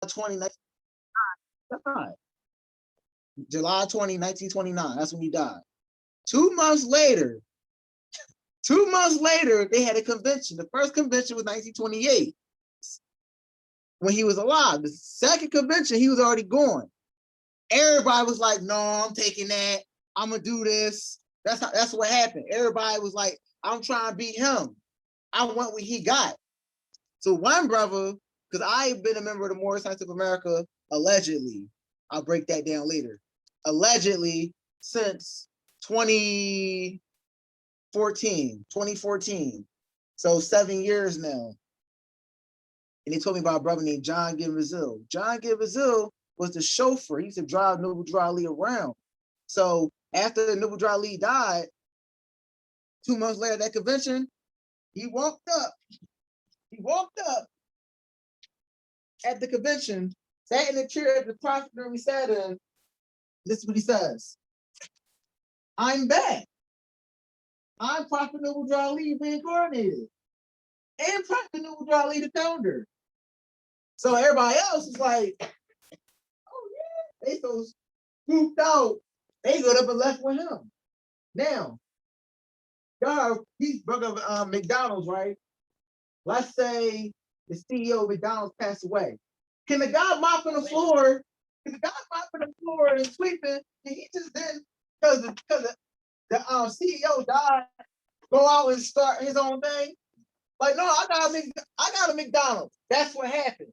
20, July 20, 1929. That's when he died. 2 months later, they had a convention. The first convention was 1928 when he was alive. The second convention, he was already gone. Everybody was like, no, I'm taking that. I'm going to do this. That's what happened. Everybody was like, I'm trying to beat him. I want what he got. So one brother, because I've been a member of the Moorish Knights of America, allegedly, I'll break that down later, allegedly since 2014. So 7 years now. And they told me about a brother named John Givazil. John Givazil was the chauffeur. He used to drive Noble Drew Ali around. So after Noble Drew Ali died, 2 months later at that convention, he walked up at the convention, sat in the chair that the prophet we sat in. This is what he says. I'm back. I'm Prophet Noble Drew Ali reincarnated. And Prophet Noble Drew Ali the founder. So everybody else is like, oh yeah, they so spooked out. They got up and left with him. Now, y'all, he's brother of McDonald's, right? Let's say the CEO of McDonald's passed away. Can the guy mopping the floor and sweeping, can he just then, because the CEO died, go out and start his own thing? Like, no, I got a McDonald's. That's what happened.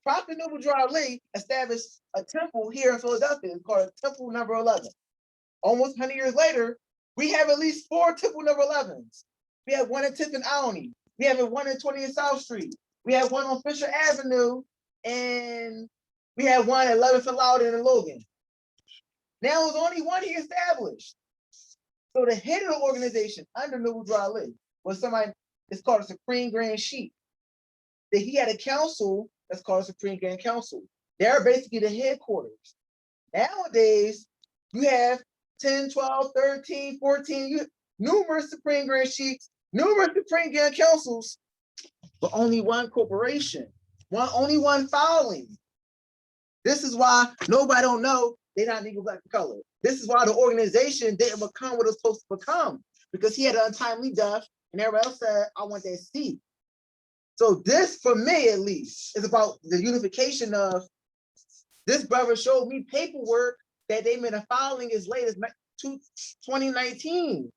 Prophet Noble Drew Ali established a temple here in Philadelphia. It's called Temple Number 11. Almost 100 years later, we have at least 4 Temple Number 11s. We have one in 10th and Alney. We have one in 20th South Street. We have one on Fisher Avenue, and we have one at 11th and Loudoun and Logan. Now there's only one he established. So the head of the organization under Noble Drew Ali was somebody. It's called a Supreme Grand Sheik. That he had a council that's called a Supreme Grand Council. They're basically the headquarters. Nowadays, you have 10, 12, 13, 14, numerous Supreme Grand Sheiks, numerous Supreme Grand Councils, but only one corporation, only one filing. This is why nobody don't know they're not Negro, Black, and Color. This is why the organization didn't become what it was supposed to become, because he had an untimely death, and everybody else said, I want that seat. So this, for me at least, is about the unification of, this brother showed me paperwork that they made a filing as late as 2019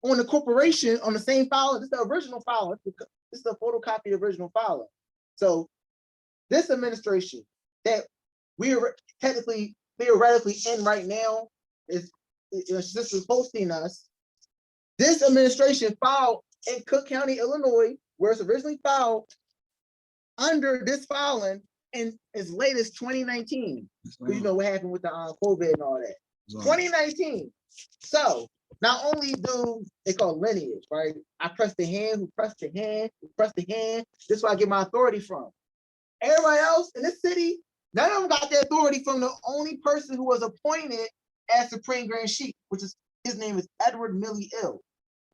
on the corporation, on the same file. This is the original file. This is the photocopy of the original file. So this administration that we are technically, theoretically in right now, this is hosting us. This administration filed in Cook County, Illinois, where it's originally filed, under this filing in as late as 2019. Because you know what happened with the COVID and all that. 2019. So not only do they call lineage, right? I press the hand, who pressed the hand, who pressed the hand. This is where I get my authority from. Everybody else in this city, none of them got their authority from the only person who was appointed as Supreme Grand Sheik, which is, his name is Edward Millie Ill.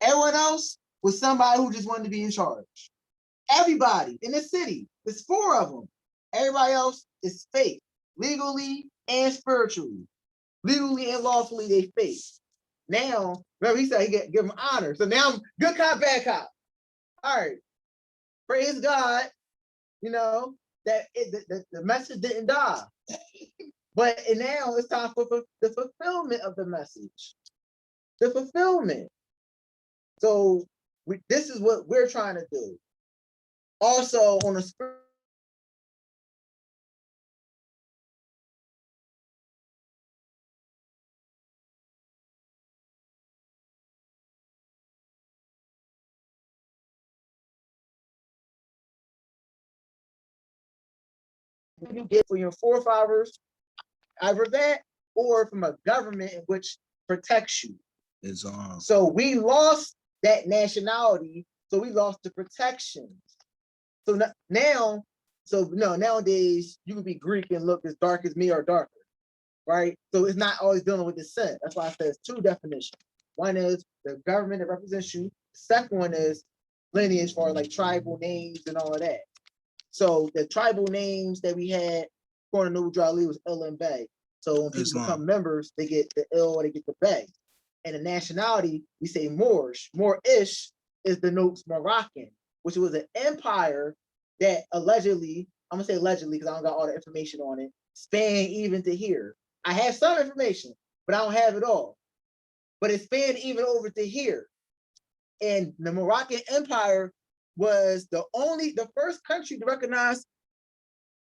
Everyone else was somebody who just wanted to be in charge. Everybody in the city, there's 4 of them. Everybody else is fake, legally and spiritually. Legally and lawfully, they fake. Now, remember he said he give them honor. So now I'm good cop, bad cop. All right, praise God, you know, that the message didn't die. But now it's time for the fulfillment of the message. The fulfillment. So this is what we're trying to do. Also on a spirit, you get for your forefathers, either that or from a government which protects you. It's So we lost that nationality, so we lost the protections. So nowadays you can be Greek and look as dark as me or darker, right? So it's not always dealing with descent. That's why I said it's 2 definitions. One is the government that represents you. The second one is lineage for like tribal names and all of that. So the tribal names that we had, according to Noble Drew Ali, was Il and Bay. So when people become members, they get the Il or they get the Bay. And the nationality, we say Moorish. Moorish is denotes Moroccan, which was an empire that allegedly, I'm gonna say allegedly because I don't got all the information on it, spanned even to here. I have some information, but I don't have it all. But it spanned even over to here. And the Moroccan Empire was the first country to recognize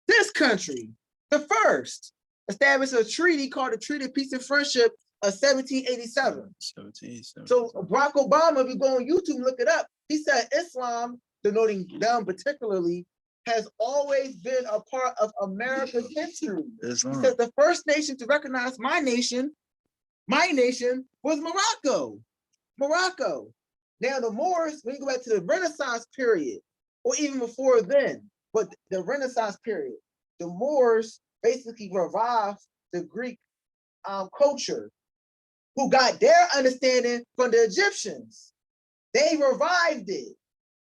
this country, the first, established a treaty called the Treaty of Peace and Friendship of 1787. 1787. So Barack Obama, if you go on YouTube and look it up, he said Islam, denoting them particularly, has always been a part of America's history. Islam. He said the first nation to recognize my nation was Morocco. Morocco. Now the Moors, when you go back to the Renaissance period, or even before then, but the Renaissance period, the Moors basically revived the Greek culture, who got their understanding from the Egyptians. They revived it.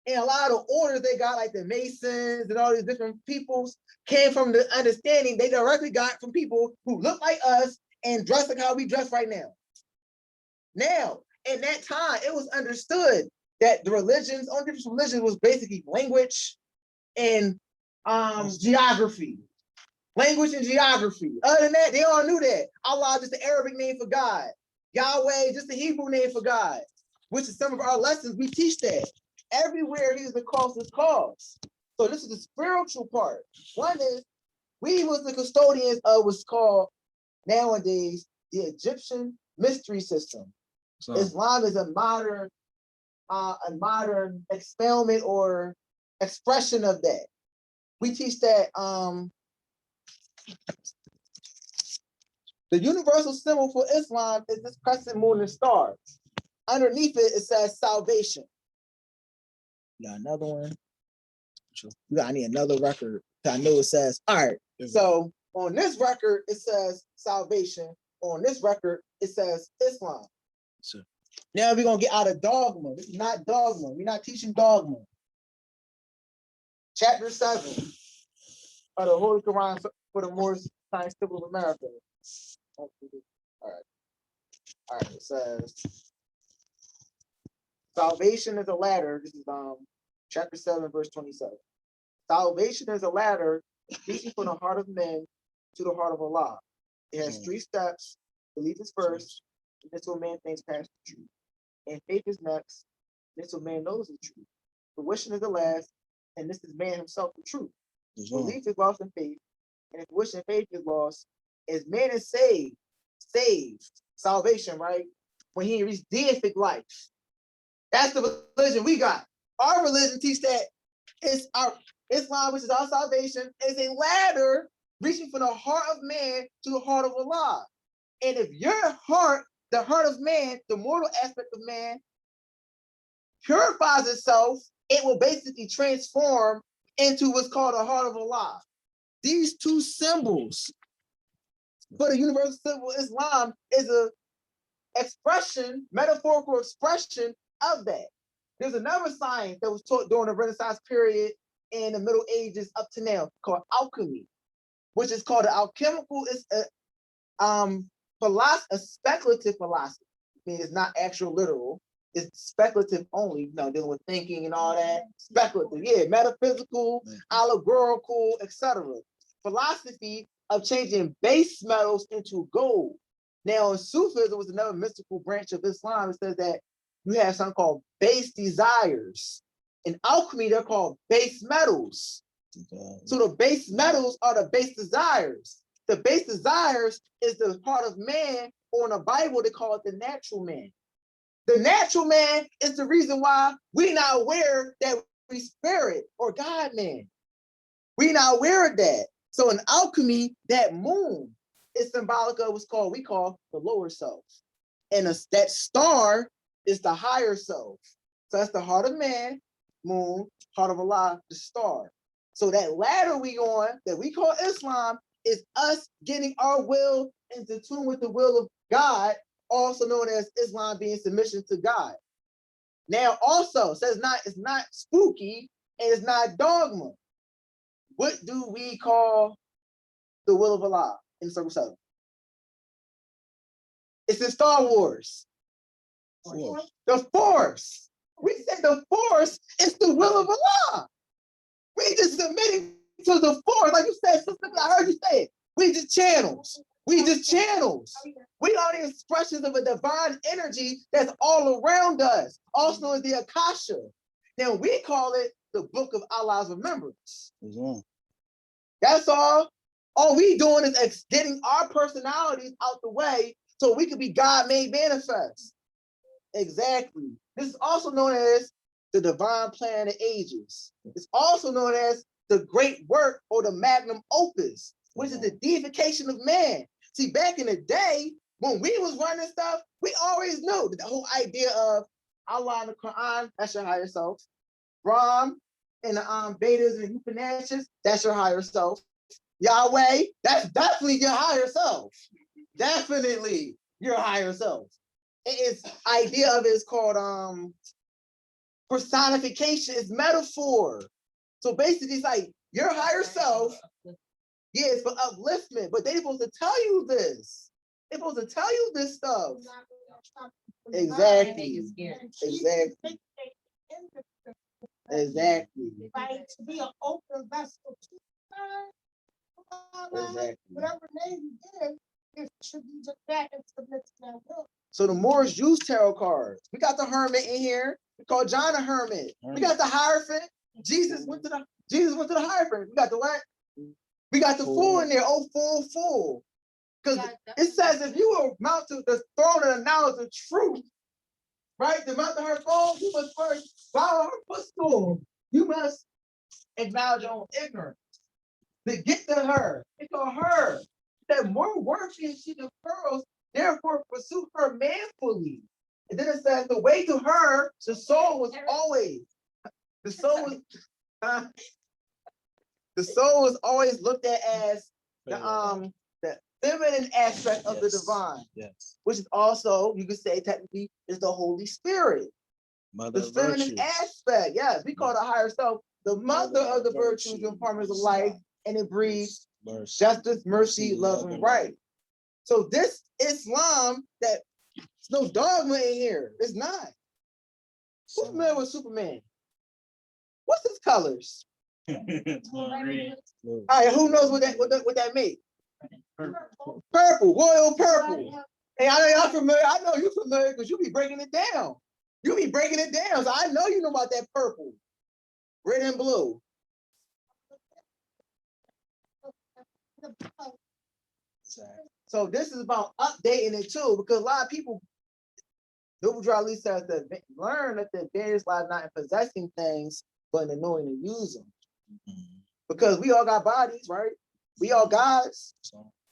And a lot of orders they got, like the Masons and all these different peoples, came from the understanding they directly got from people who look like us and dress like how we dress right now. Now, in that time, it was understood that the religions, only difference from religion was basically language and geography. Language and geography. Other than that, they all knew that. Allah is just the Arabic name for God. Yahweh, just the Hebrew name for God, which is some of our lessons. We teach that. Everywhere he is the causeless cause. So this is the spiritual part. One is, we was the custodians of what's called nowadays the Egyptian mystery system. So Islam is a modern experiment or expression of that. We teach that the universal symbol for Islam is this crescent moon and stars. Underneath it, it says salvation. You got another one? I need another record. I know it says, all right. So on this record, it says salvation. On this record, it says Islam. Sure. Now we're going to get out of dogma. This is not dogma. We're not teaching dogma. Chapter 7 of the Holy Quran for the Moorish Science Temple of America. All right. It says, salvation is a ladder. This is chapter 7, verse 27. Salvation is a ladder reaching from the heart of men to the heart of Allah. It has 3 steps. Belief is first, and this will man thinks past the truth. And faith is next. This will man knows the truth. Fruition is the last, and this is man himself the truth. Belief is lost in faith, and if wish and faith is lost, as man is saved, salvation, right? When he reaches deific life. That's the religion we got. Our religion teaches that it's our Islam, which is our salvation, is a ladder reaching from the heart of man to the heart of Allah. And if your heart, the heart of man, the mortal aspect of man, purifies itself, it will basically transform into what's called the heart of Allah. These 2 symbols for the universal symbol Islam is a expression, metaphorical expression of that. There's another science that was taught during the Renaissance period in the Middle Ages up to now called alchemy, which is called the alchemical. It's a speculative philosophy. I mean, it's not actual literal. It's speculative only, dealing with thinking and all that. Speculative, yeah, metaphysical, allegorical, etc. Philosophy of changing base metals into gold. Now, in Sufism was another mystical branch of Islam. It says that you have something called base desires. In alchemy, they're called base metals. So the base metals are the base desires. The base desires is the part of man, or in the Bible, they call it the natural man. The natural man is the reason why we're not aware that we spirit or God man. We're not aware of that. So in alchemy, that moon is symbolic of what's called, we call the lower self. And that star is the higher self. So that's the heart of man, moon, heart of Allah, the star. So that ladder we on, that we call Islam, is us getting our will into tune with the will of God, also known as Islam being submission to God. Now, also, says it's not spooky and it's not dogma. what do we call the will of Allah in Circle 7? It's in Star Wars. The Force. We say the Force is the will of Allah. We just submitting to the Force, like you said, sister. I heard you say it. We just channels. We just channels. We are the expressions of a divine energy that's all around us, also known as the Akasha. Now we call it the Book of Allah's Remembrance. That's all. All we doing is getting our personalities out the way so we can be God made manifest. Exactly. This is also known as the divine plan of ages. It's also known as the great work or the magnum opus, which is the deification of man. See, back in the day, when we was running stuff, we always knew that the whole idea of Allah in the Quran, that's your higher self. Brahm and the Vedas and Upanishads, that's your higher self. Yahweh, that's definitely your higher self. Definitely your higher self. Its idea of it is called personification. It's metaphor. So basically, it's like your higher self, yeah, it's for upliftment, but they're supposed to tell you this. They're supposed to tell you this stuff. Exactly. Exactly. Exactly. Right, to be an open vessel. Exactly. Whatever name you give, it should be just that and submit to that will. So the Moors use tarot cards. We got the hermit in here. We call John a hermit. We got the Hierophant. Jesus went to the Hierophant. We got the what? We got the fool in there. Oh, fool. Because it says if you will mount to the throne of the knowledge of truth, right? To mount to her throne, you must first bow her footstool. You must acknowledge your own ignorance. To get to her, it's on her. That more worthy is she than pearls, therefore pursue her manfully. And then it says the way to her, the soul was always, the soul was always looked at as the feminine aspect of the divine. Yes. Which is also, you could say technically, is the Holy Spirit. Mother the feminine aspect, yes. We call the higher self the mother of the virtues and departments of life, and it breeds justice, mercy, love, and right. So this Islam, that there's no dogma in here. It's not. Who's familiar with Superman? What's his colors? All right, who knows what that means? Purple, royal purple. Hey, I know y'all familiar. I know you're familiar because you be breaking it down. You be breaking it down. So I know you know about that purple, red and blue. So this is about updating it too, because a lot of people, Noble Drew Ali says that learn that the advantage lies not in possessing things, but in knowing to use them. Because we all got bodies, right? We all gods,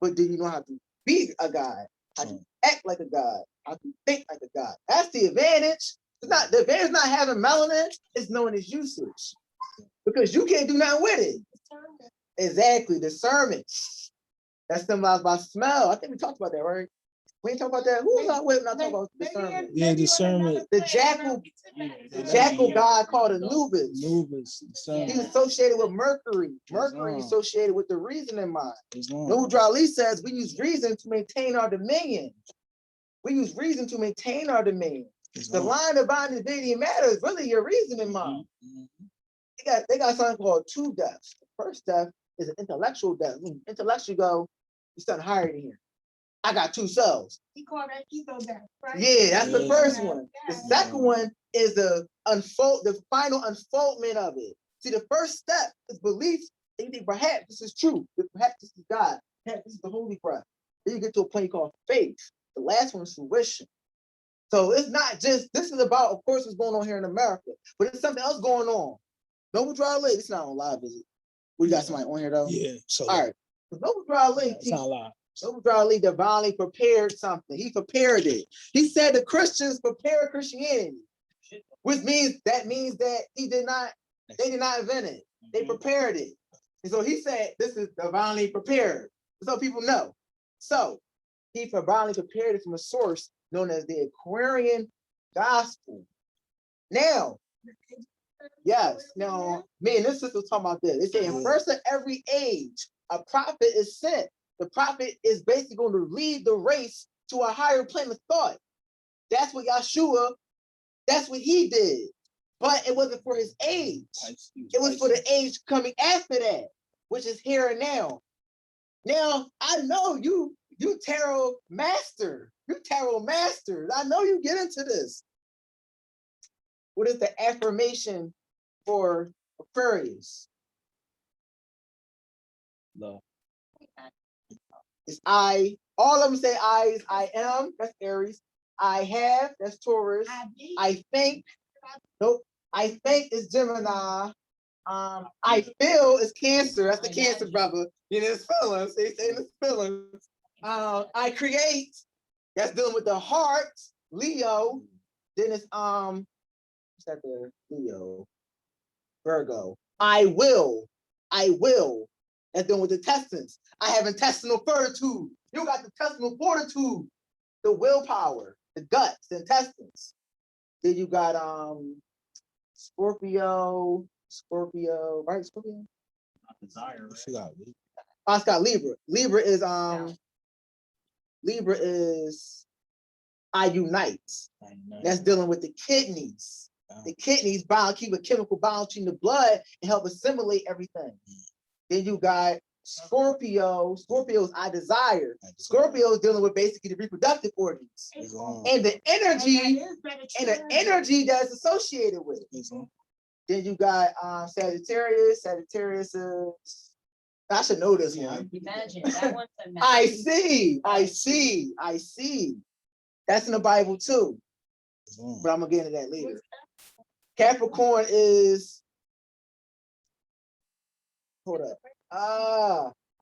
but do you know how to be a god? How to act like a god? How to think like a god? That's the advantage. It's not the advantage. Not having melanin. It's knowing its usage, because you can't do nothing with it. Exactly, discernment. That's symbolized by smell. I think we talked about that, right? We ain't talk about that. Who was I with when I talk about discernment? Yeah, discernment. The jackal god called Anubis. Discernment. He's associated with Mercury. Mercury is associated with the reasoning mind. Noble Drew Ali says we use reason to maintain our dominion. We use reason to maintain our dominion. The line of divine divinity and matter is really your reasoning mind. They got something called two deaths. The first death is an intellectual death. Intellectual go, you're something higher than here. I got two cells. He called that ego death, right? Yeah, that's the first one. The second one is the final unfoldment of it. See, the first step is belief. And you think perhaps this is true. Perhaps this is God. Perhaps this is the Holy Breath. Then you get to a point called faith. The last one is fruition. So it's not just, this is about, of course, what's going on here in America, but it's something else going on. Noble Drew Ali, it's not on live, is it? We got somebody on here though? Yeah. So all right. Noble Drew Ali, it's not live. Noble Drew Ali divinely prepared something. He prepared it. He said the Christians prepared Christianity, which means that they did not invent it. They prepared it. And so he said this is divinely prepared. So people know. So he divinely prepared it from a source known as the Aquarian Gospel. Now, Yes. Now, me and this sister was talking about this. They say in first of every age, a prophet is sent. The prophet is basically going to lead the race to a higher plane of thought. That's what Yahshua, that's what he did. But it wasn't for his age. It was for the age coming after that, which is here and now. Now, I know you tarot master. You tarot masters. I know you get into this. What is the affirmation for Aquarius? Love. It's I. All of them say I is I am. That's Aries. I have. That's Taurus. I think. Nope. I think is Gemini. I feel is Cancer. That's the Cancer brother. You know, it's feelings. They say it's feelings. I create. That's dealing with the heart. Leo. Then it's what's that there? Leo. Virgo. I will. That's dealing with the intestines. I have intestinal fortitude. You got the intestinal fortitude, the willpower, the guts, the intestines. Then you got Scorpio, right? Scorpio. Desire. Right? Oh, it's got Libra. Libra is I unite. That's dealing with the kidneys. The kidneys keep a chemical balance in the blood and help assimilate everything. Then you got Scorpio. Scorpio is I desire. Scorpio is dealing with basically the reproductive organs and the energy that's associated with it. Then you got Sagittarius. Sagittarius is, I should know this one. Imagine that one's a I see. That's in the Bible too. But I'm gonna get into that later. Capricorn is, hold up.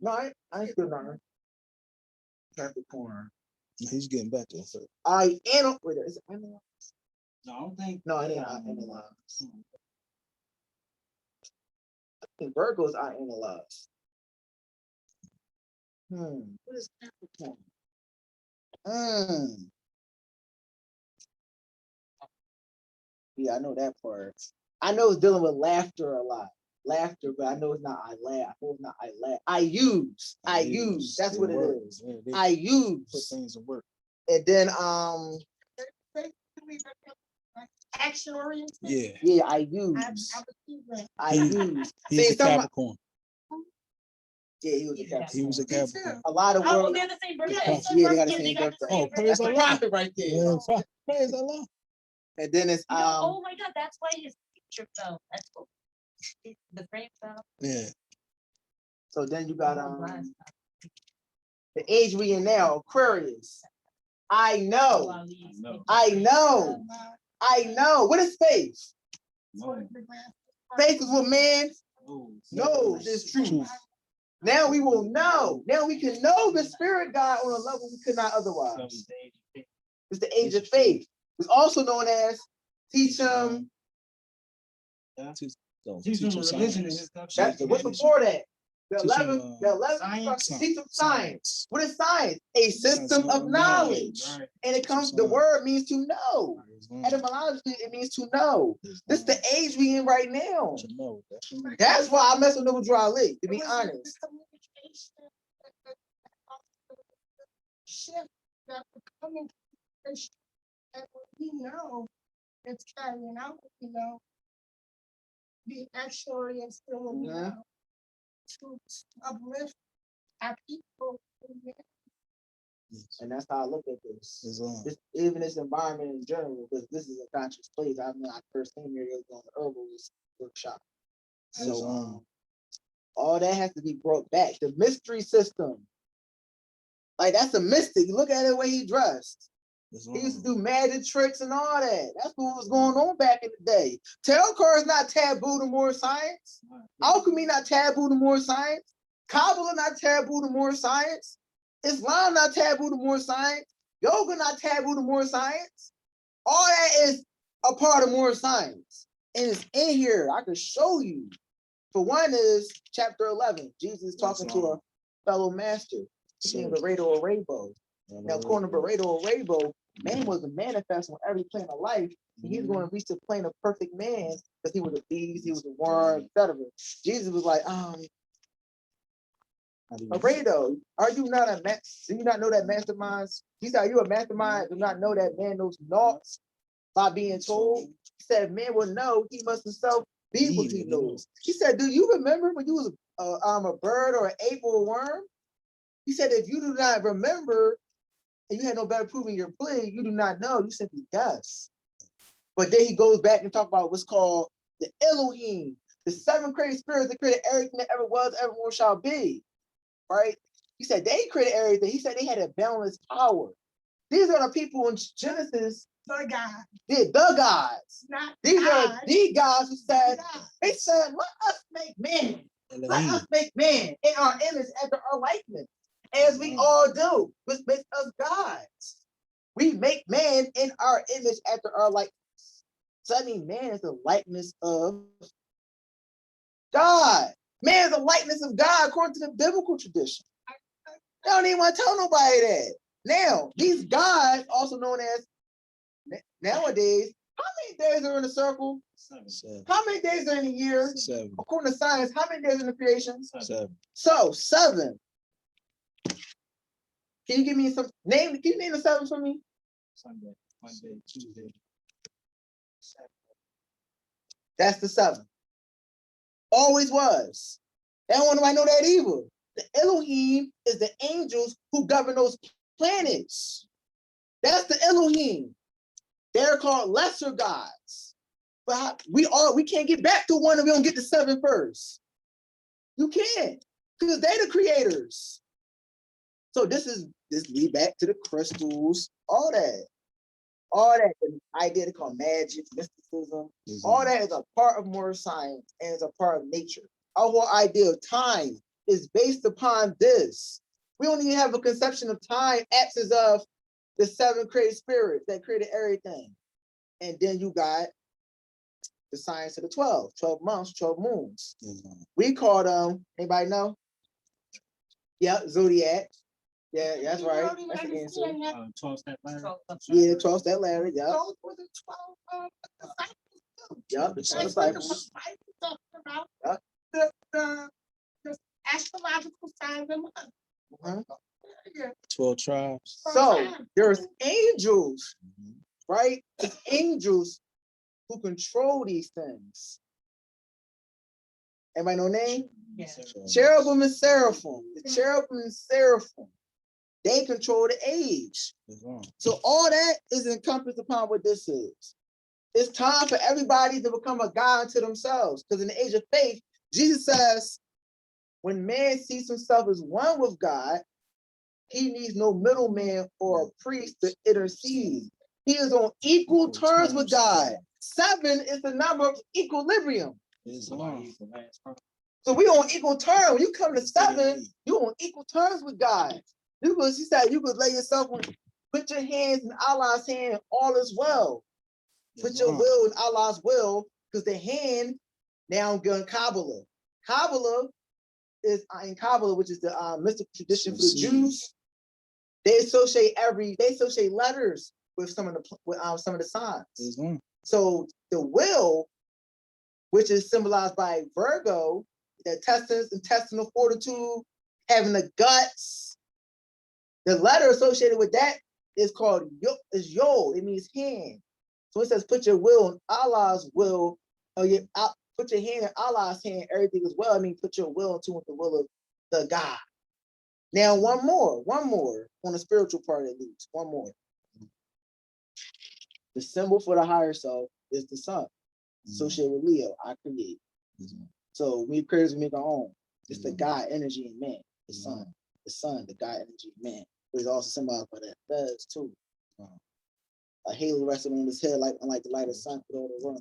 No, I ain't still not. Capricorn. He's getting back to it. I am. Wait, is it analyze? No, I don't think. No, I didn't analyze. I think Virgos I analyze. What is Capricorn? Yeah, I know that part. I know it's dealing with laughter a lot. Laughter, but I know it's not I laugh. I know it's not I laugh. I use. That's what it is. Yeah, I put use. things to work. And then Action oriented. Yeah. I use. I He- use. He's See, a Capricorn. Yeah, he was a Capricorn. He was a Capricorn. A lot of Oh, work. they're the same birthday. Yeah, they got the same birthday. Oh, praise That's the Allah. prophet right there. Yeah, praise Allah. And then it's Oh my God, that's why his picture fell. That's what the frame fell. Yeah. so then you got Last the age we in now, Aquarius. I know. time. I know. What is faith? Faith is what man knows is truth. Now we will know. Now we can know the spirit God on a level we could not otherwise. It's the age of faith. It's also known as teach him. Teach him religion and his stuff. What's before that? The Teach him, 11th science. teach him science. What is science? A system of knowledge. Right. And it comes, the word means to know. Etymologically, it means to know. This is the age we in right now. That's why I mess with Noble Dry Lake, to be honest. Shift that we're coming to, and we know it's carrying out, the action oriented to uplift our people. And that's how I look at this. Even this environment in general, because this is a conscious place. I mean, I first came here on the herbalist workshop. So all that has to be brought back. The mystery system. Like, that's a mystic. Look at the way he dressed. He used to do magic tricks and all that. That's what was going on back in the day. Tarot cards not taboo to more science. Alchemy not taboo to more science. Kabbalah not taboo to more science. Islam not taboo to more science. Yoga not taboo to more science. All that is a part of more science. And it's in here. I can show you. For one is chapter 11. Jesus talking to a fellow master. His name is Barreto Arabo. Now, according to Barreto Arabo, Man was a manifest on every plane of life. And he's going to reach the plane of perfect man because he was a beast, he was a worm, etc. Jesus was like, Alfredo, are you not a man? Do you not know that masterminds? He said, are you a mastermind? Do not know that man knows naught by being told? He said, man will know, he must himself be what he knows. He said, do you remember when you was a bird or an ape or a worm? He said, if you do not remember and you had no better proof in your plea, you do not know, you simply guess. But then he goes back and talk about what's called the Elohim, the seven created spirits that created everything that ever was, ever more shall be. Right? He said they created everything. He said they had a boundless power. These are the people in Genesis. The God, The gods. not These are God. the gods who said, God. they said, let us make man. Let us make man in our image after our likeness, as we all do, which makes us gods. We make man in our image after our likeness. So that means man is the likeness of God. Man is the likeness of God according to the biblical tradition. They don't even want to tell nobody that. Now, these gods, also known as nowadays, how many days are in a circle? 7. How many days are in a year? 7. According to science, how many days in the creation? 7. So 7. Can you give me some name? Can you name the 7 for me? Sunday, Monday, Tuesday. That's the 7. Always was. They don't want nobody to know that either. The Elohim is the angels who govern those planets. That's the Elohim. They're called lesser gods. But we can't get back to one if we don't get to 7 first. You can't, because they're the creators. So this lead back to the crystals, all that. All that the idea they call magic, mysticism, all that is a part of modern science and is a part of nature. Our whole idea of time is based upon this. We don't even have a conception of time absence of the 7 created spirits that created everything. And then you got the science of the 12 months, 12 moons. We call them, anybody know? Yeah, zodiac. Yeah, that's You right. don't even That's the answer. understand that. 12 step ladder. Yeah, 12 step ladder. Yeah. Those were the 12 disciples too. Yep, the That's 12 what the disciples. Bible talks about. Yep. The astrological signs and months. Mhm. Yeah. 12 tribes. So there's angels, right? It's angels who control these things. Everybody know name? Yes. Cherubim and seraphim. The cherubim and seraphim, they control the age. So all that is encompassed upon what this is. It's time for everybody to become a God unto themselves. Because in the age of faith, Jesus says, when man sees himself as one with God, he needs no middleman or a priest to intercede. He is on equal terms with God. 7 is the number of equilibrium. So we on equal terms. When you come to 7, you on equal terms with God. She said you could lay yourself on, put your hands in Allah's hand, all is well. Put your will in Allah's will, because the hand now going Kabbalah. Kabbalah is in Kabbalah, which is the mystical tradition for the Jews. They associate letters with some of the signs. So the will, which is symbolized by Virgo, the intestinal fortitude, having the guts. The letter associated with that is called Yod. It means hand. So it says, put your will in Allah's will. Put your hand in Allah's hand. Everything is well. I mean, put your will into the will of the God. Now, one more on the spiritual part at least. One more. The symbol for the higher self is the sun, associated with Leo. I create. So we creators make our own. It's the God energy in man, the sun, the God energy in man. But it's also symbolized by that fez too. A halo resting on his head, unlike the light of the sun, all the run.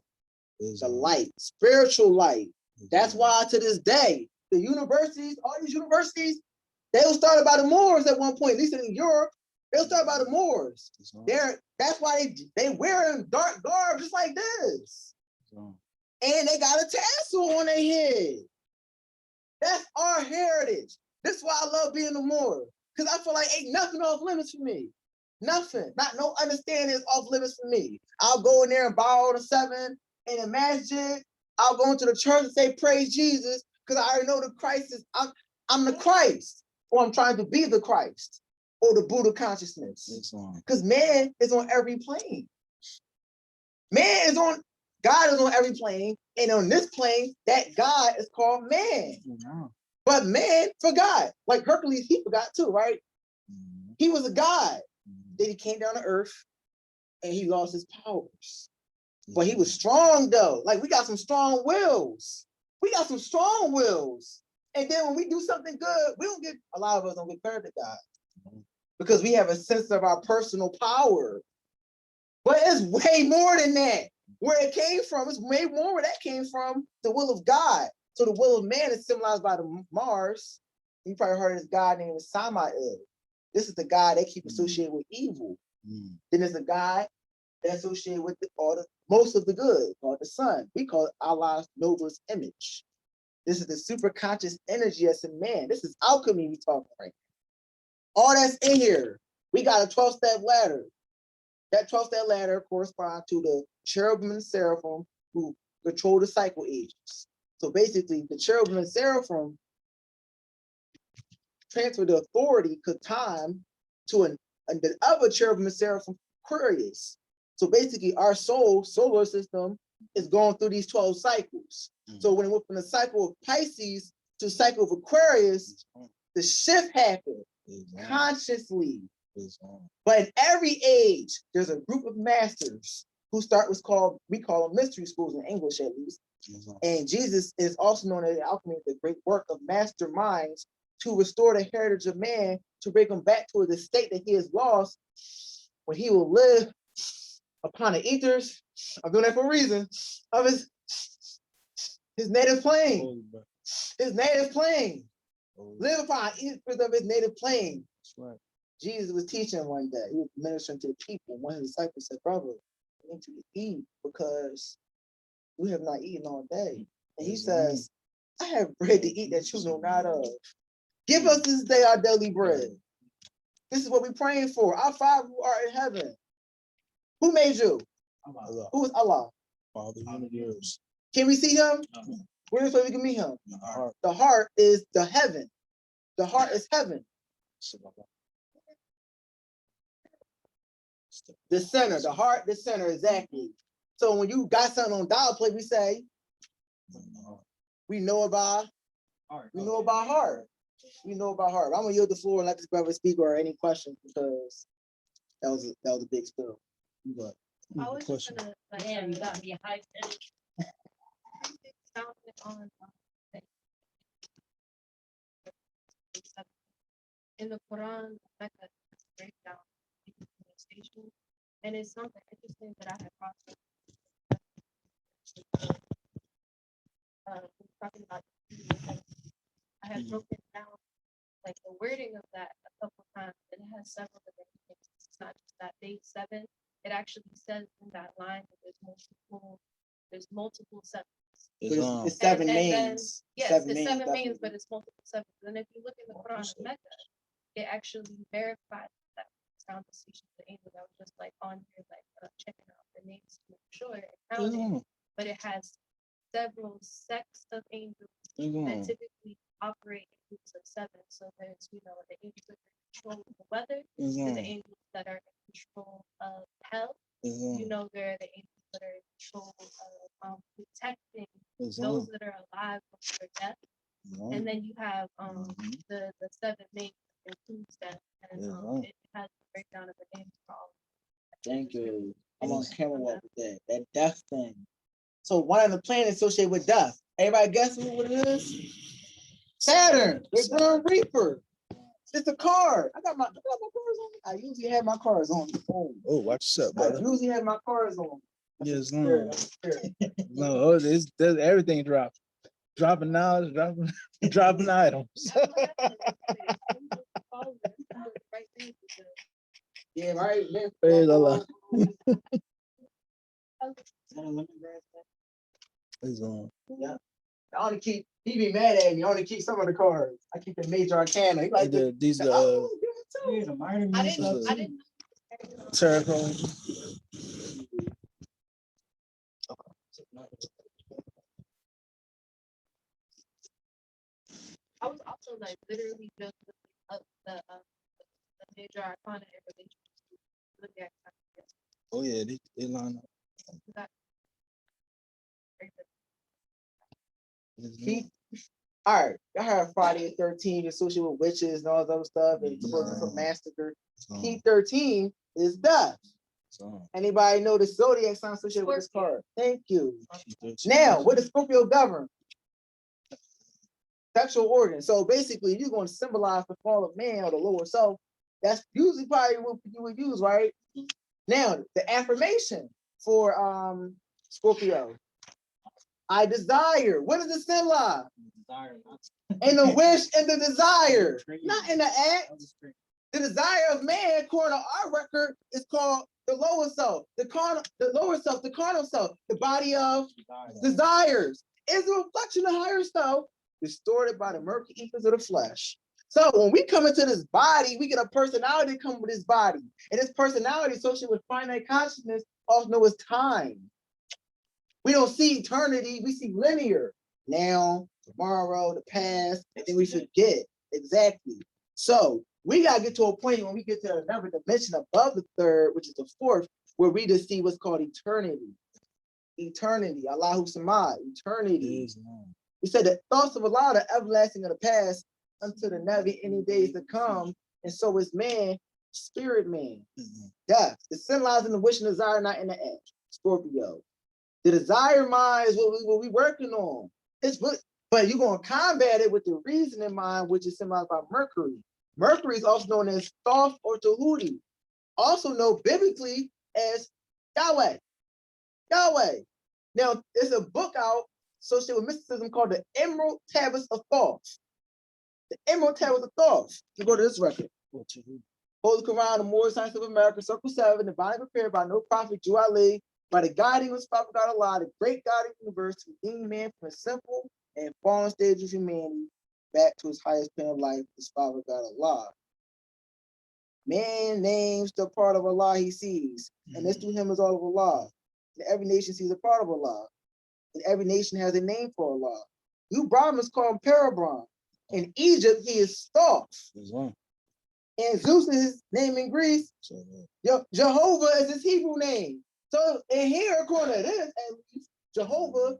The light, spiritual light. That's why to this day, the universities, all these universities, they were started by the Moors at one point, at least in Europe. They were started by the Moors. That's why they wearing dark garb just like this. And they got a tassel on their head. That's our heritage. That's why I love being a Moor. Because I feel like ain't nothing off limits for me. Nothing. Not no understanding is off limits for me. I'll go in there and borrow the 7 in the masjid. I'll go into the church and say praise Jesus because I already know the Christ is I'm the Christ, or I'm trying to be the Christ, or the Buddha consciousness. Islam. Because man is on every plane. God is on every plane, and on this plane, that God is called man. But man forgot. Like Hercules, he forgot too, right? He was a god. Then he came down to earth and he lost his powers. But he was strong though. Like we got some strong wills. We got some strong wills. And then when we do something good, a lot of us don't get credit to God. Because we have a sense of our personal power. But it's way more than that. Where it came from, it's way more where that came from, the will of God. So the will of man is symbolized by the Mars. You probably heard this god named Samael. This is the God they keep associated with evil. Then there's a God that's associated with most of the good, called the sun. We call it Allah's noblest image. This is the super conscious energy that's in man. This is alchemy we talking right now. All that's in here. We got a 12-step ladder. That 12-step ladder corresponds to the cherubim and seraphim who control the cycle ages. So basically, the cherubim and seraphim transfer the authority, Catan, to the other cherubim and seraphim, Aquarius. So basically, our solar system is going through these 12 cycles. So when it went from the cycle of Pisces to the cycle of Aquarius, the shift happened consciously. But in every age, there's a group of masters who start what's called, we call them mystery schools in English at least. And Jesus is also known as alchemy, the great work of masterminds to restore the heritage of man, to bring him back to the state that he has lost when he will live upon the ethers. I'm doing that for a reason of his native plane. His native plane. Live upon ethers of his native plane. That's right. Jesus was teaching one day. He was ministering to the people. One of his disciples said, "Brother, you need to eat because we have not eaten all day." And he says, "I have bread to eat that you know not of. Give us this day our daily bread." This is what we're praying for. Our Father who art in heaven. Who made you? Allah. Who is Allah? Father universe. Can we see him? Where's where we can meet him? The heart. The heart is the heaven. The heart is heaven. The center, the heart, the center, exactly. So when you got something on dial plate, we say, we know about heart. We know about heart. I'm gonna yield the floor and let this brother speak or any questions because that was a big spill. But I was just gonna like Damn, you got me hyped. sound it on in the Quran, Mecca break down station, and it's something interesting that I had processed. Talking about I had broken down like the wording of that a couple times, and it has several different things. It's not just that day 7. It actually says in that line that there's multiple sevens. it's 7 And then, names. yes, Seven it's names, 7 definitely. names, but it's multiple sevens. And if you look in the Quran of Mecca, it actually verifies that sound distinction of the angel that was just like on here, like checking out the names to make sure it counted. But it has several sects of angels that typically operate in groups of 7. So there's, the angels that are in control of the weather, there's the angels that are in control of health, there are the angels that are in control of protecting those that are alive before death. And then you have the 7 names that includes that, and it has a breakdown of the names for all. Thank you. I'm on camera walk with that death thing. So one of the planets associated with death. Everybody guess what it is? Saturn, the Grim Reaper. It's a card. I got my cars on. I usually have my cars on the phone. Oh, watch yourself, I brother. usually have my cars on. Yes, Sure, no. sure. No, it's does everything drop. Dropping knowledge, dropping items. Yeah, right. Man. Praise Allah. Yeah. I only keep, he be mad at me. I only keep some of the cards. I keep the major arcana. He like These oh, give it to He's him. a minor I didn't know Terrible. I was also like literally just looking up the major arcana in relation to the zodiac signs. Oh yeah, they line up. That- Keith, all right, I have Friday the 13th associated with witches and all that other stuff, and supposed to be some massacre. Key 13 is death. Anybody know the zodiac sign associated with this card? Thank you. Now, what does Scorpio govern? Sexual organ. So basically, you're going to symbolize the fall of man or the lower self. That's usually probably what you would use, right? Now, the affirmation for Scorpio. I desire. What does it symbolize? Desire, And the wish and the desire, not in the act. The desire of man, according to our record, is called the lower self, the lower self, the carnal self, the body of desires. Is a reflection of higher self, distorted by the murky ethers of the flesh. So when we come into this body, we get a personality come with this body. And this personality associated with finite consciousness, also known as time. We don't see eternity, we see linear. Now, tomorrow, the past, and then we forget. Exactly. So we gotta get to a point when we get to another dimension above the third, which is the fourth, where we just see what's called eternity. Eternity, Allahu Samad, eternity. We said the thoughts of Allah are everlasting of the past until the never any days to come, and so is man, spirit man. Death. It's symbolizing the wish and desire, not in the act. Scorpio. The desire mind is what we working on. It's but you're gonna combat it with the reasoning mind, which is symbolized by Mercury. Mercury is also known as Thoth or Tahuti, also known biblically as Yahweh. Yahweh. Now, there's a book out associated with mysticism called the Emerald Tablets of Thoth. The Emerald Tablets of Thoth. You go to this record. Holy Quran, the Moorish Science of America, Circle 7, divinely prepared by no prophet, Jew Ali, by the guiding of Father God Allah, the great God of the universe, to redeem man from a simple and fallen stage of humanity back to his highest plane of life, his Father God Allah. Man names the part of Allah he sees, and this to him is all of Allah. And every nation sees a part of Allah, and every nation has a name for Allah. You Brahmins call him Parabram. In Egypt, he is Thoth. And Zeus is his name in Greece. Jehovah is his Hebrew name. So in here, according to this, at least, Jehovah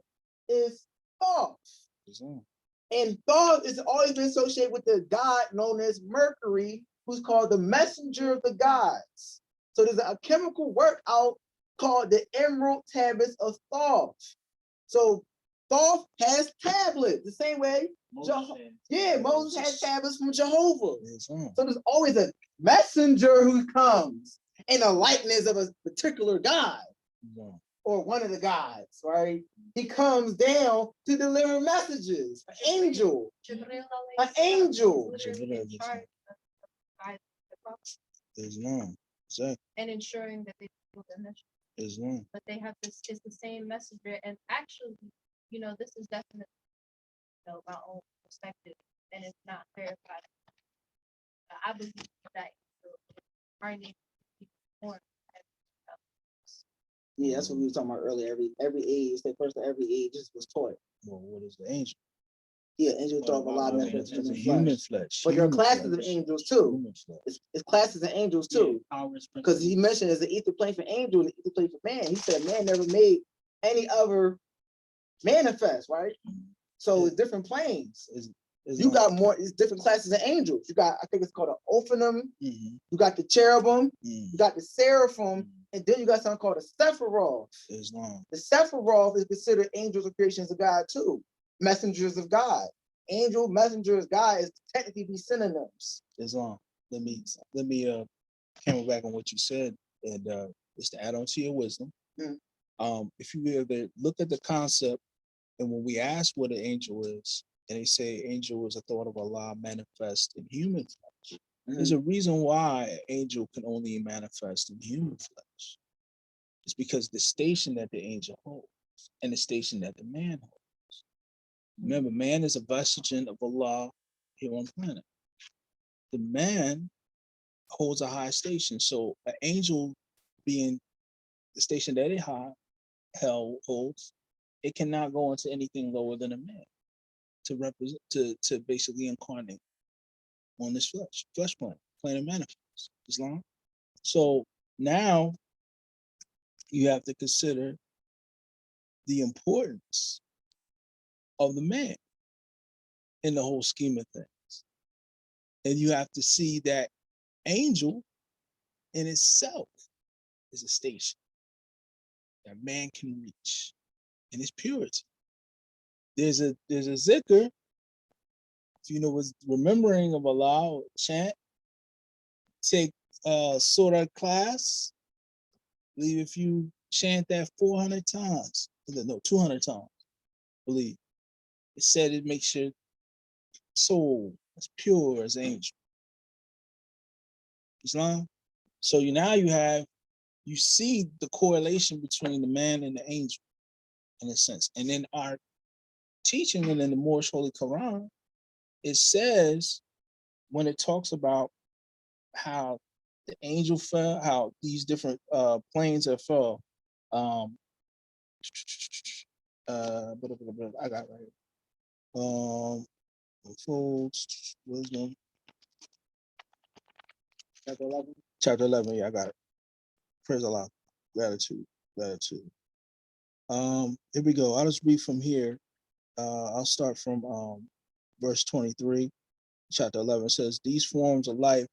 is Thoth. And Thoth has always been associated with the god known as Mercury, who's called the messenger of the gods. So there's a chemical work out called the Emerald Tablets of Thoth. So Thoth has tablets, the same way. Moses had tablets from Jehovah. So there's always a messenger who comes in the likeness of a particular god or one of the gods, right? He comes down to deliver messages. An angel. An angel. And ensuring that they do the mission. But they have this, it's the same messenger. And actually, you know, this is definitely, you know, my own perspective, and it's not verified. I believe that our nation is born. Yeah, that's what we were talking about earlier. Every age, the person every age was taught. Well, what is the angel? Yeah, angels talk a lot of It's that. human flesh. But there are human classes flesh. of angels too. Human flesh. It's classes of angels too. Because he mentioned there's an ether plane for angel and an ether plane for man. He said man never made any other manifest, right? So it's different planes. You got more, it's different classes of angels. You got, I think it's called an Ophanim. You got the cherubim. You got the seraphim. And then you got something called a Sephiroth. The Sephiroth is considered angels or creations of God too. Messengers of God. Angel, messenger of God is technically be synonyms. Islam. Let me come back on what you said, and just to add on to your wisdom. If you ever look at the concept, and when we ask what an angel is, and they say angel is a thought of Allah manifest in human flesh. There's a reason why an angel can only manifest in human flesh. It's because the station that the angel holds and the station that the man holds. Remember, man is a vestige of Allah here on planet. The man holds a high station. So an angel being the station that hell holds, it cannot go into anything lower than a man to represent to basically incarnate on this flesh plane of manifest Islam. So now you have to consider the importance of the man in the whole scheme of things. And you have to see that angel in itself is a station that man can reach in its purity. There's a zikr, if you know what's remembering of Allah or chant, take surah class. I believe if you chant that 400 times, no, 200 times, I believe. It said it makes your soul as pure as angel. Islam. So now you see the correlation between the man and the angel in a sense. And in our teaching and in the Moorish Holy Quran, it says when it talks about how the angel fell, how these different planes have fell. I got it right here. Folds, wisdom. Chapter 11. Chapter 11, yeah, I got it. Praise Allah. Gratitude. Here we go. I'll just read from here. I'll start from verse 23. Chapter 11 says, these forms of life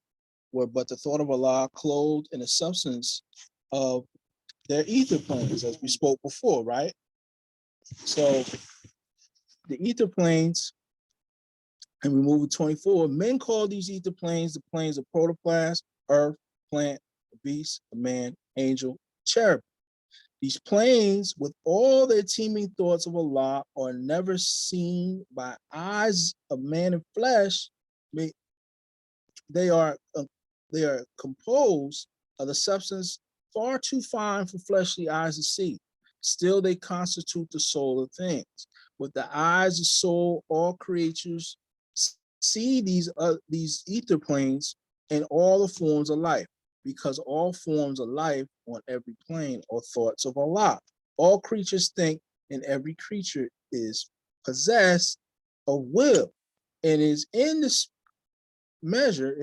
were but the thought of Allah clothed in the substance of their ether planes, as we spoke before, right? So the ether planes, and we move to 24, men call these ether planes the planes of protoplasm, earth, plant, beast, man, angel, cherub. These planes, with all their teeming thoughts of Allah, are never seen by eyes of man and flesh. They are composed of the substance far too fine for fleshly eyes to see. Still, they constitute the soul of things. With the eyes of soul, all creatures see these ether planes in all the forms of life, because all forms of life on every plane are thoughts of Allah. All creatures think, and every creature is possessed of will, and is in its measure,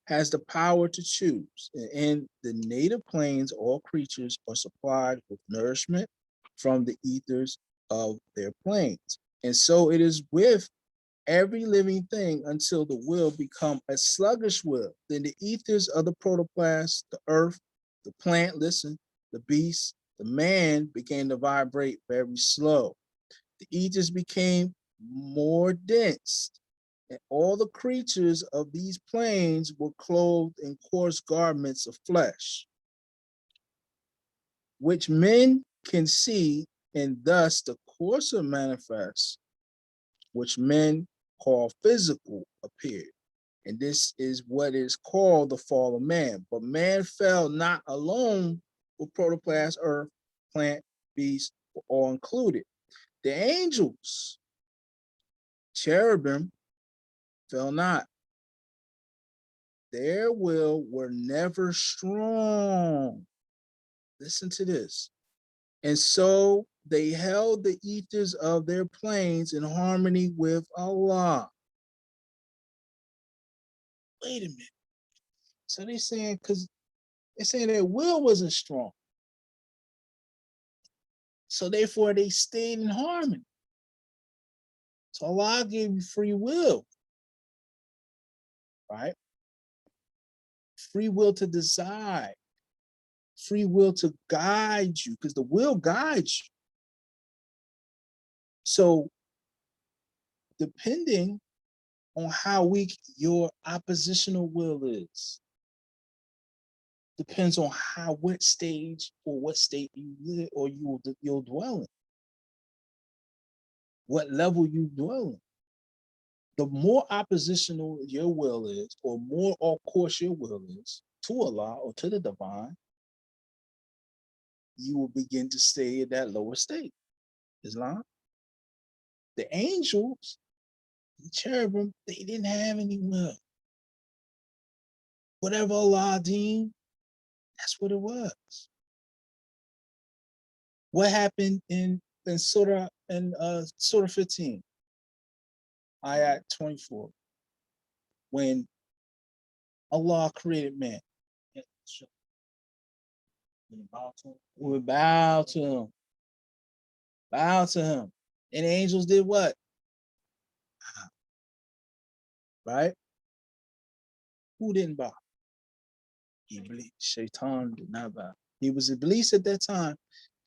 has the power to choose. And in the native planes, all creatures are supplied with nourishment from the ethers of their planes. And so it is with every living thing until the will become a sluggish will. Then the ethers of the protoplasm, the earth, the plant, the beast, the man began to vibrate very slow. The ethers became more dense, and all the creatures of these planes were clothed in coarse garments of flesh, which men can see, and thus the coarser manifest, which men call physical, appeared. And this is what is called the fall of man. But man fell not alone, with protoplasm, earth, plant, beast, were all included. The angels, cherubim, fell not. Their will were never strong. Listen to this. And so they held the ethers of their planes in harmony with Allah. Wait a minute. So they're saying, because they're saying their will wasn't strong. So therefore they stayed in harmony. So Allah gave you free will, right? Free will to decide, free will to guide you, because the will guides you. So depending on how weak your oppositional will is, depends on what stage or what state you live or you'll dwell in, what level you dwell in. The more oppositional your will is, or more off course your will is to Allah or to the divine, you will begin to stay in that lower state. Islam. The angels, the cherubim, they didn't have any will. whatever Allah deemed, that's what it was. What happened in Surah 15, ayat 24, when Allah created man? We bow to him. Bow to him. And the angels did what? Right? Who didn't bow? Iblis. Shaitan did not bow. He was Iblis at that time.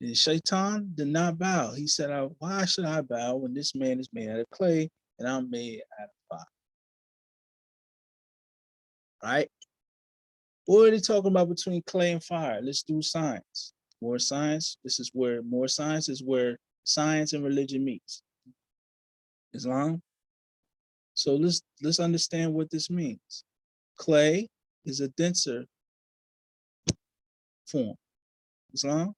And Shaitan did not bow. He said, why should I bow when this man is made out of clay and I'm made out of fire? Right? What are they talking about between clay and fire? Let's do science. More science. This is where more science is where science and religion meets. Islam. So let's understand what this means. Clay is a denser form. Islam.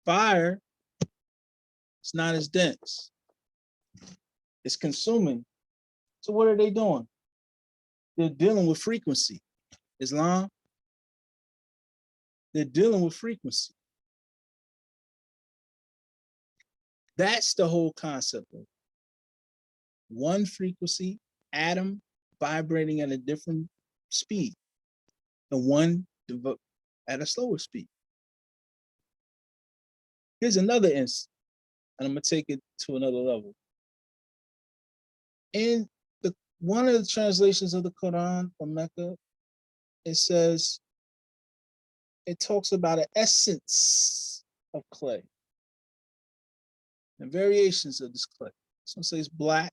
Fire is not as dense. It's consuming. So what are they doing? They're dealing with frequency. Islam. They're dealing with frequency. That's the whole concept of it. One frequency, atom vibrating at a different speed, and one at a slower speed. Here's another instance, and I'm gonna take it to another level. In one of the translations of the Quran from Mecca, it says, it talks about an essence of clay and variations of this clay. Some say it's black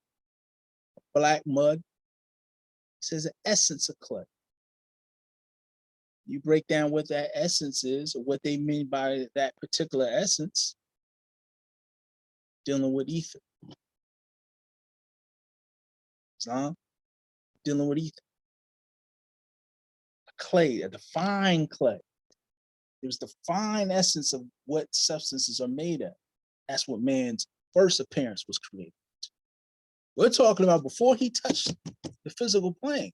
mud. It says an essence of clay. You break down what that essence is, or what they mean by that particular essence, dealing with ether. Islam, dealing with ether. A clay, a defined clay. It was the fine essence of what substances are made of. That's what man's first appearance was created. We're talking about before he touched the physical plane.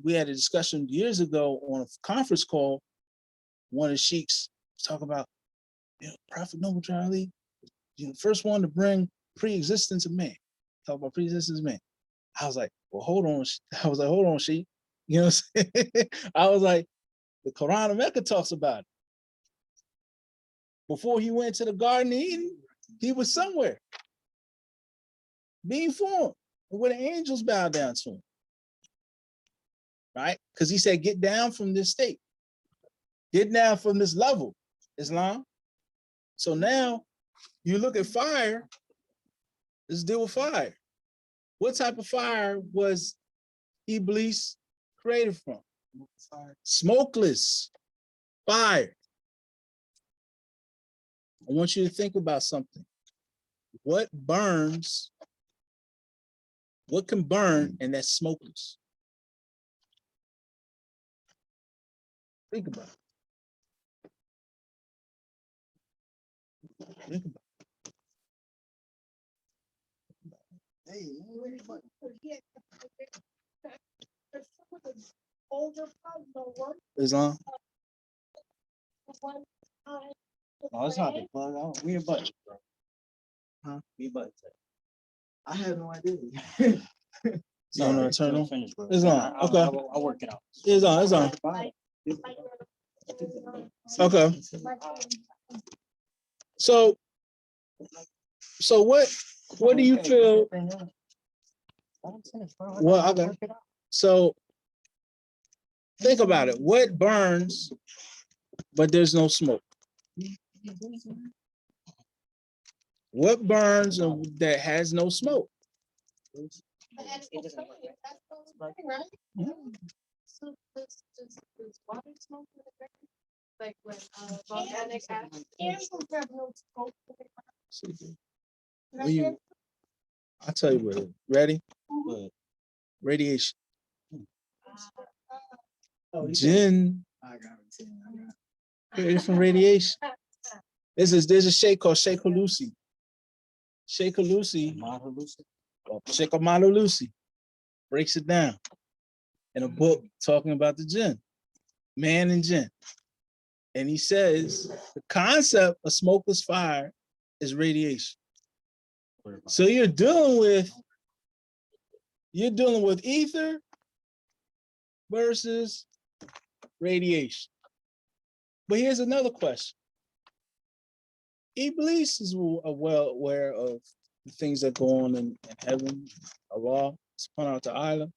We had a discussion years ago on a conference call. One of the sheiks was talking about, Prophet Noble Charlie, the first one to bring pre-existence of man. Talk about pre-existence of man. I was like, well, hold on. Hold on, sheik. You know what I'm saying? I was like, the Quran of Mecca talks about it. Before he went to the Garden of Eden, he was somewhere being formed where the angels bowed down to him. Right? Because he said, get down from this state. Get down from this level, Islam. So now you look at fire, let's deal with fire. What type of fire was Iblis created from? Smokeless fire. I want you to think about something. What burns? What can burn and that's smokeless? Think about it. Think about it. Hey, Some of the older ones, the one, Islam. the one, No, it's not the plug. We a budget, bro. Huh? We a budget. I had no idea. You don't know eternal? Finish, bro. It's on. Okay. I'll work it out. It's on. It's on. Okay. So what do you feel? Well, okay. So think about it. What burns, but there's no smoke? What burns and that has no smoke? So does water smoke in the ground? Like when volcanic ash? Animals have no scope. Well, I'll tell you what. Ready? Radiation. Jinn I got it. created from radiation. There's a sheikh called Sheikh Lucy. Sheikh Lucy. Sheikh Amalu Lucy breaks it down. in a book talking about the jinn, man and jinn. And he says the concept of smokeless fire is radiation. So you're dealing with ether versus radiation. But here's another question. Iblis is well aware of the things that go on in heaven, Allah, subhanahu wa ta'ala.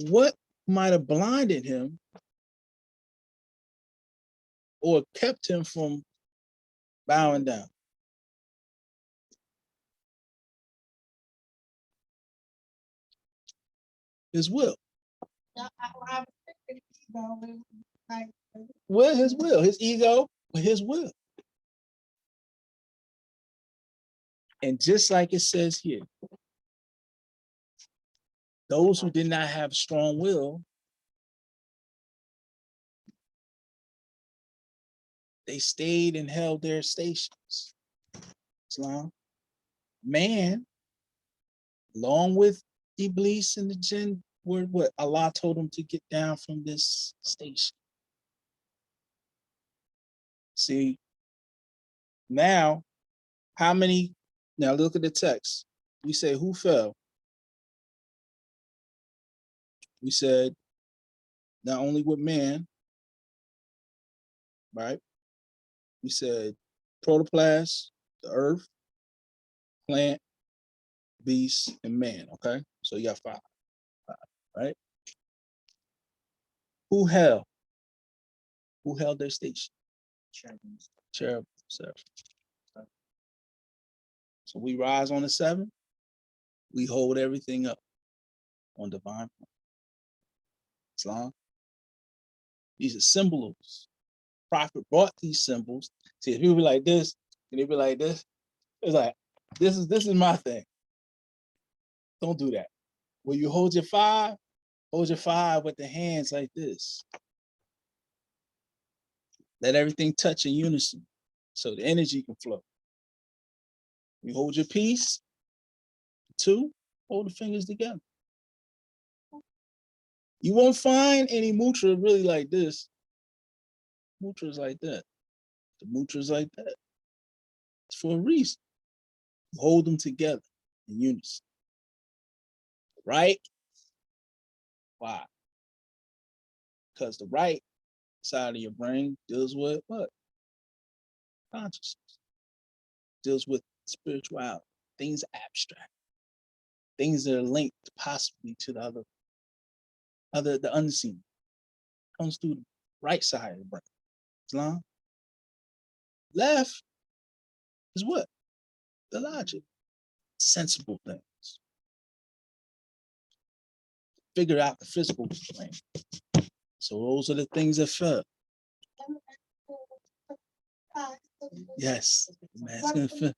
What might have blinded him or kept him from bowing down? His will. I think like, With his will, his ego, with his will. And just like it says here, those who did not have strong will, they stayed and held their stations. Islam. Man, along with Iblis and the jinn, were what Allah told him to get down from this station. See, now, how many, now look at the text. We say, who fell? We said, not only with man, right? We said protoplast, the earth, plant, beast, and man, okay? So you got five, right? Who held? Who held their station? Cherub, seraphim. So we rise on the 7th, we hold everything up on divine point. Islam. These are symbols. Prophet brought these symbols. See, if you be like this, and they be like this, it's like, this is my thing. Don't do that. When you hold your 5 with the hands like this. Let everything touch in unison so the energy can flow. You hold your peace. 2, hold the fingers together. You won't find any mudra really like this. Mudra is like that. The mudra is like that. It's for a reason. Hold them together in unison. Right? Why? Because the right side of your brain deals with what? Consciousness. Deals with spirituality, things abstract, things that are linked possibly to the unseen. Comes through the right side of the brain. Islam. Left is what? The logic, sensible things. Figure out the physical plane. So those are the things that fell. Yes, masculine,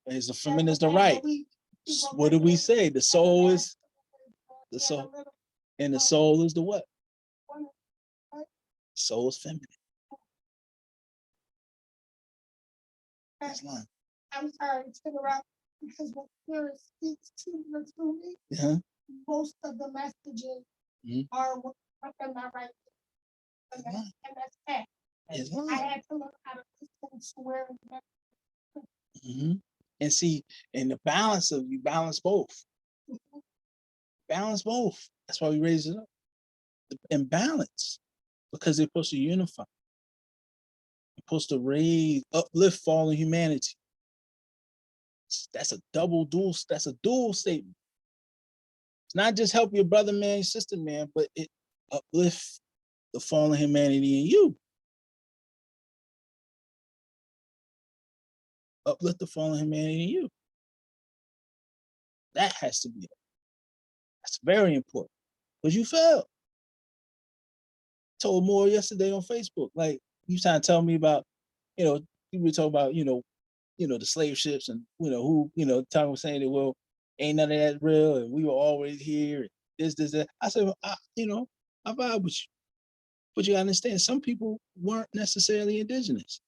is the feminine is the right. What do we say? The soul is the soul, and the soul is the what? Soul is feminine. Islam. I'm sorry to interrupt because when Spirit speaks to me, most of the messages are within my right. And that's that. I had to learn how to listen to where and see, in the balance of you balance both. Balance both. That's why we raise it up. In balance. Because they're supposed to unify. They're supposed to raise, uplift fallen humanity. That's a dual statement. It's not just help your brother man, your sister man, but it uplift the fallen humanity in you. Uplift the fallen humanity in you. That has to be it. That's very important. Because you failed. Told more yesterday on Facebook. Like, you trying to tell me about, people talk about, the slave ships and, who, time was saying that, well, ain't none of that real. And we were always here. And this, that. I said, well, I vibe with you. But you gotta understand, some people weren't necessarily indigenous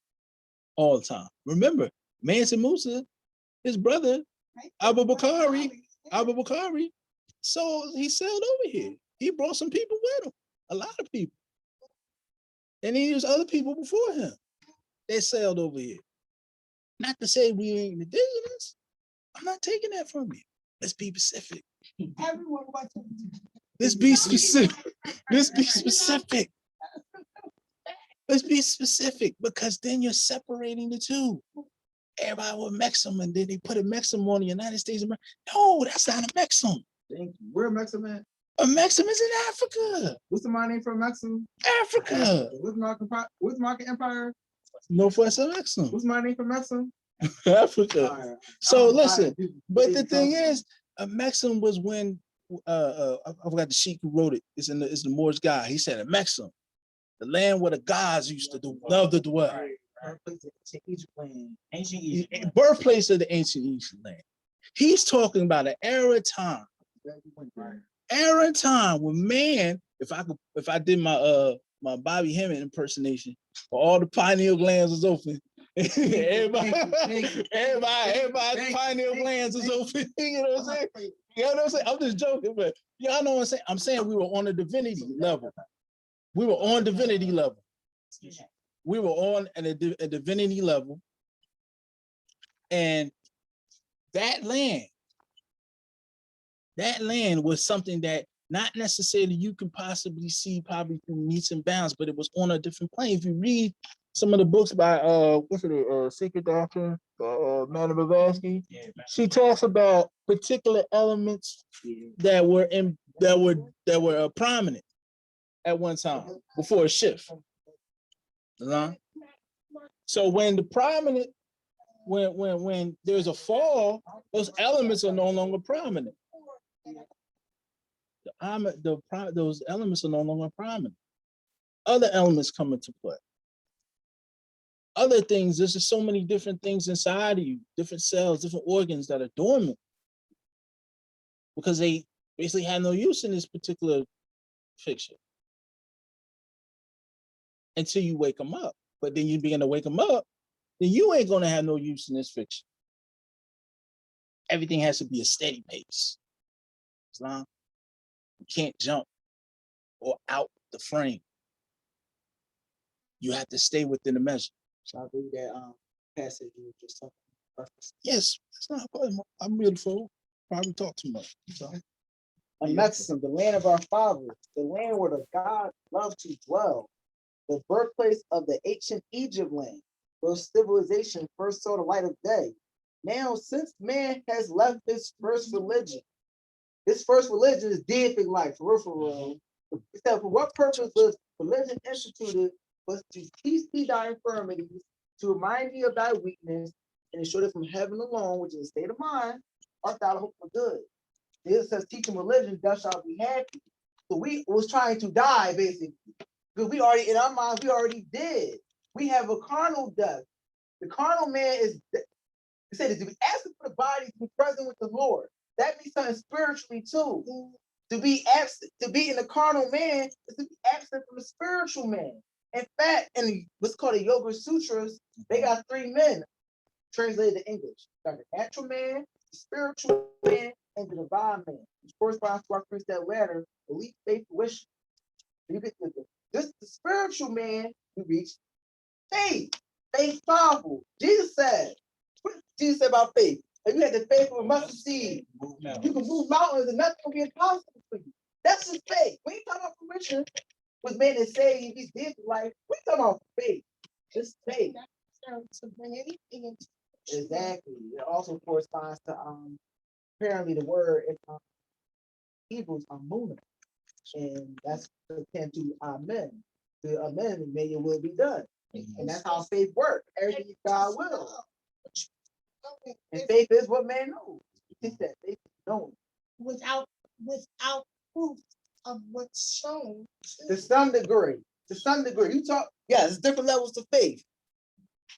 all the time. Remember, Mansa Musa, his brother Abu Bakari. So he sailed over here. He brought some people with him, a lot of people. And then there's other people before him that sailed over here. Not to say we ain't indigenous. I'm not taking that from you. Let's be specific. Everyone wants to. Let's be specific. Let's be specific. Let's be specific, because then you're separating the two. Everybody with Mexum, and then they put a Mexum on the United States of America. No, that's not a Mexum. Thank you. Where Mexico at? A Mexum is in Africa. What's the my name from Mexico? Africa. What's Market Empire? Northwest of Mexum. What's my name from Mexico? Africa. Alright. So I'm listen, tired. but the thing is, a Mexum was when I forgot the sheik who wrote it. It's the Moorish guy. He said a Mexum, the land where the gods used to love to dwell. Ancient Egypt. Birthplace of the ancient Egyptian land. He's talking about an era of time. Era of time when man, if I did my my Bobby Hemmett impersonation, where all the pineal glands was open. Everybody's pineal glands is open. You know what I'm saying? You know what I'm saying? I'm just joking, but y'all know what I'm saying. I'm saying we were on a divinity level. We were on divinity level. We were on a divinity level. And that land was something that not necessarily you can possibly see probably through meets and bounds, but it was on a different plane. If you read some of the books by Secret Doctrine, Madame Blavatsky, she talks about particular elements that were prominent at one time before a shift. So when the prominent, when there's a fall, those elements are no longer prominent. Those elements are no longer prominent. Other elements come into play. Other things, there's just so many different things inside of you, different cells, different organs that are dormant because they basically had no use in this particular fiction until you wake them up. But then you begin to wake them up, then you ain't gonna have no use in this fiction. Everything has to be a steady pace. Islam, you can't jump or out the frame. You have to stay within the measure. So I read that passage you were just talking about. Yes, it's not. I'm beautiful. Probably talk too much. So, Mexico, the land of our fathers, the land where the gods love to dwell, the birthplace of the ancient Egypt land, where civilization first saw the light of day. Now, since man has left his first religion is deific life, for real. Except for what purpose was religion instituted was to teach thee thy infirmities, to remind thee of thy weakness, and ensure that from heaven alone, which is a state of mind, art thou the hope for good. Jesus says, teaching religion, thou shalt be happy. So we was trying to die, basically. Because we already, in our minds, we already did. We have a carnal death. The carnal man is, they said, to be absent from the body, to be present with the Lord. That means something spiritually too. To be absent, to be in the carnal man is to be absent from the spiritual man. In fact, in what's called the Yoga Sutras, they got three men translated to English. Got the natural man, the spiritual man, and the divine man, which corresponds to our three-step ladder: belief, faith, wish. You get the spiritual man, you reach faith. Faith powerful. Jesus said, what did Jesus say about faith? If you had the faith of a mustard seed, you can move mountains and nothing will be impossible for you. That's just faith. When you talk about fruition, was made and saved, he's dead for life. We talking about faith. Just faith. To bring anything into Exactly. It also corresponds to apparently the word in Hebrews Amunah. And that's akin to amen. The amen, may your will be done. And that's how faith works. Everything is God's will. And faith is what man knows. It's that faith is known. without proof of what's shown. To some degree. You talk, yeah, there's different levels to faith.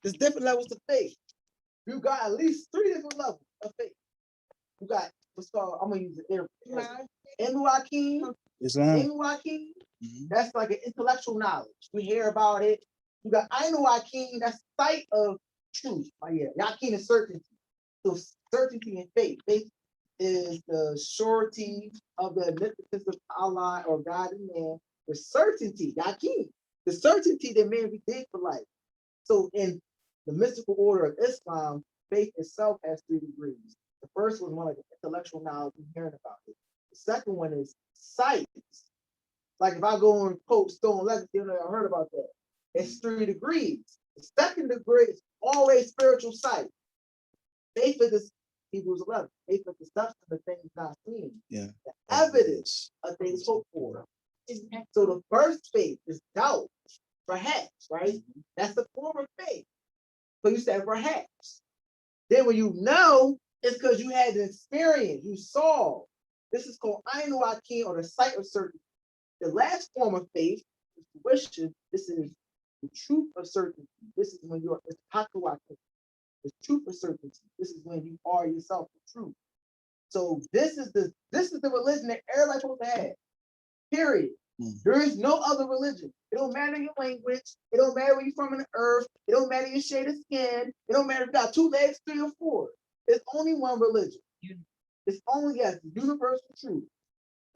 There's different levels to faith. You got at least 3 different levels of faith. You got what's called, I'm gonna use the Emuakim. Islam. That's like an intellectual knowledge. We hear about it. You got Ainu Akim, that's sight of truth. Oh yeah, Yakin is certainty. So certainty and faith. Faith is the surety of the omnipotence of Allah or God and man. The certainty, Yaqeen, the certainty that man be dead for life. So in the mystical order of Islam, faith itself has 3 degrees. The first one like intellectual knowledge and hearing about it. The second one is sight. Like if I go and quote Stone Legacy, you know, I heard about that. It's 3 degrees. The second degree is always spiritual sight. Faith is this, Hebrews 11. Faith is the substance of things not seen. Yeah. The evidence of things hoped for. So the first faith is doubt, perhaps, right? That's the form of faith. So you said perhaps. Then when you know, it's because you had an experience, you saw. This is called Ainu Akin, or the sight of certainty. The last form of faith is fruition. This is the truth of certainty. This is when you're the truth of certainty. This is when you are yourself the truth. So this is the religion that everybody's supposed to have. Period. There is no other religion. It don't matter your language. It don't matter where you're from on the earth. It don't matter your shade of skin. It don't matter if you got 2 legs, 3 or 4. It's only one religion. It's only universal truth.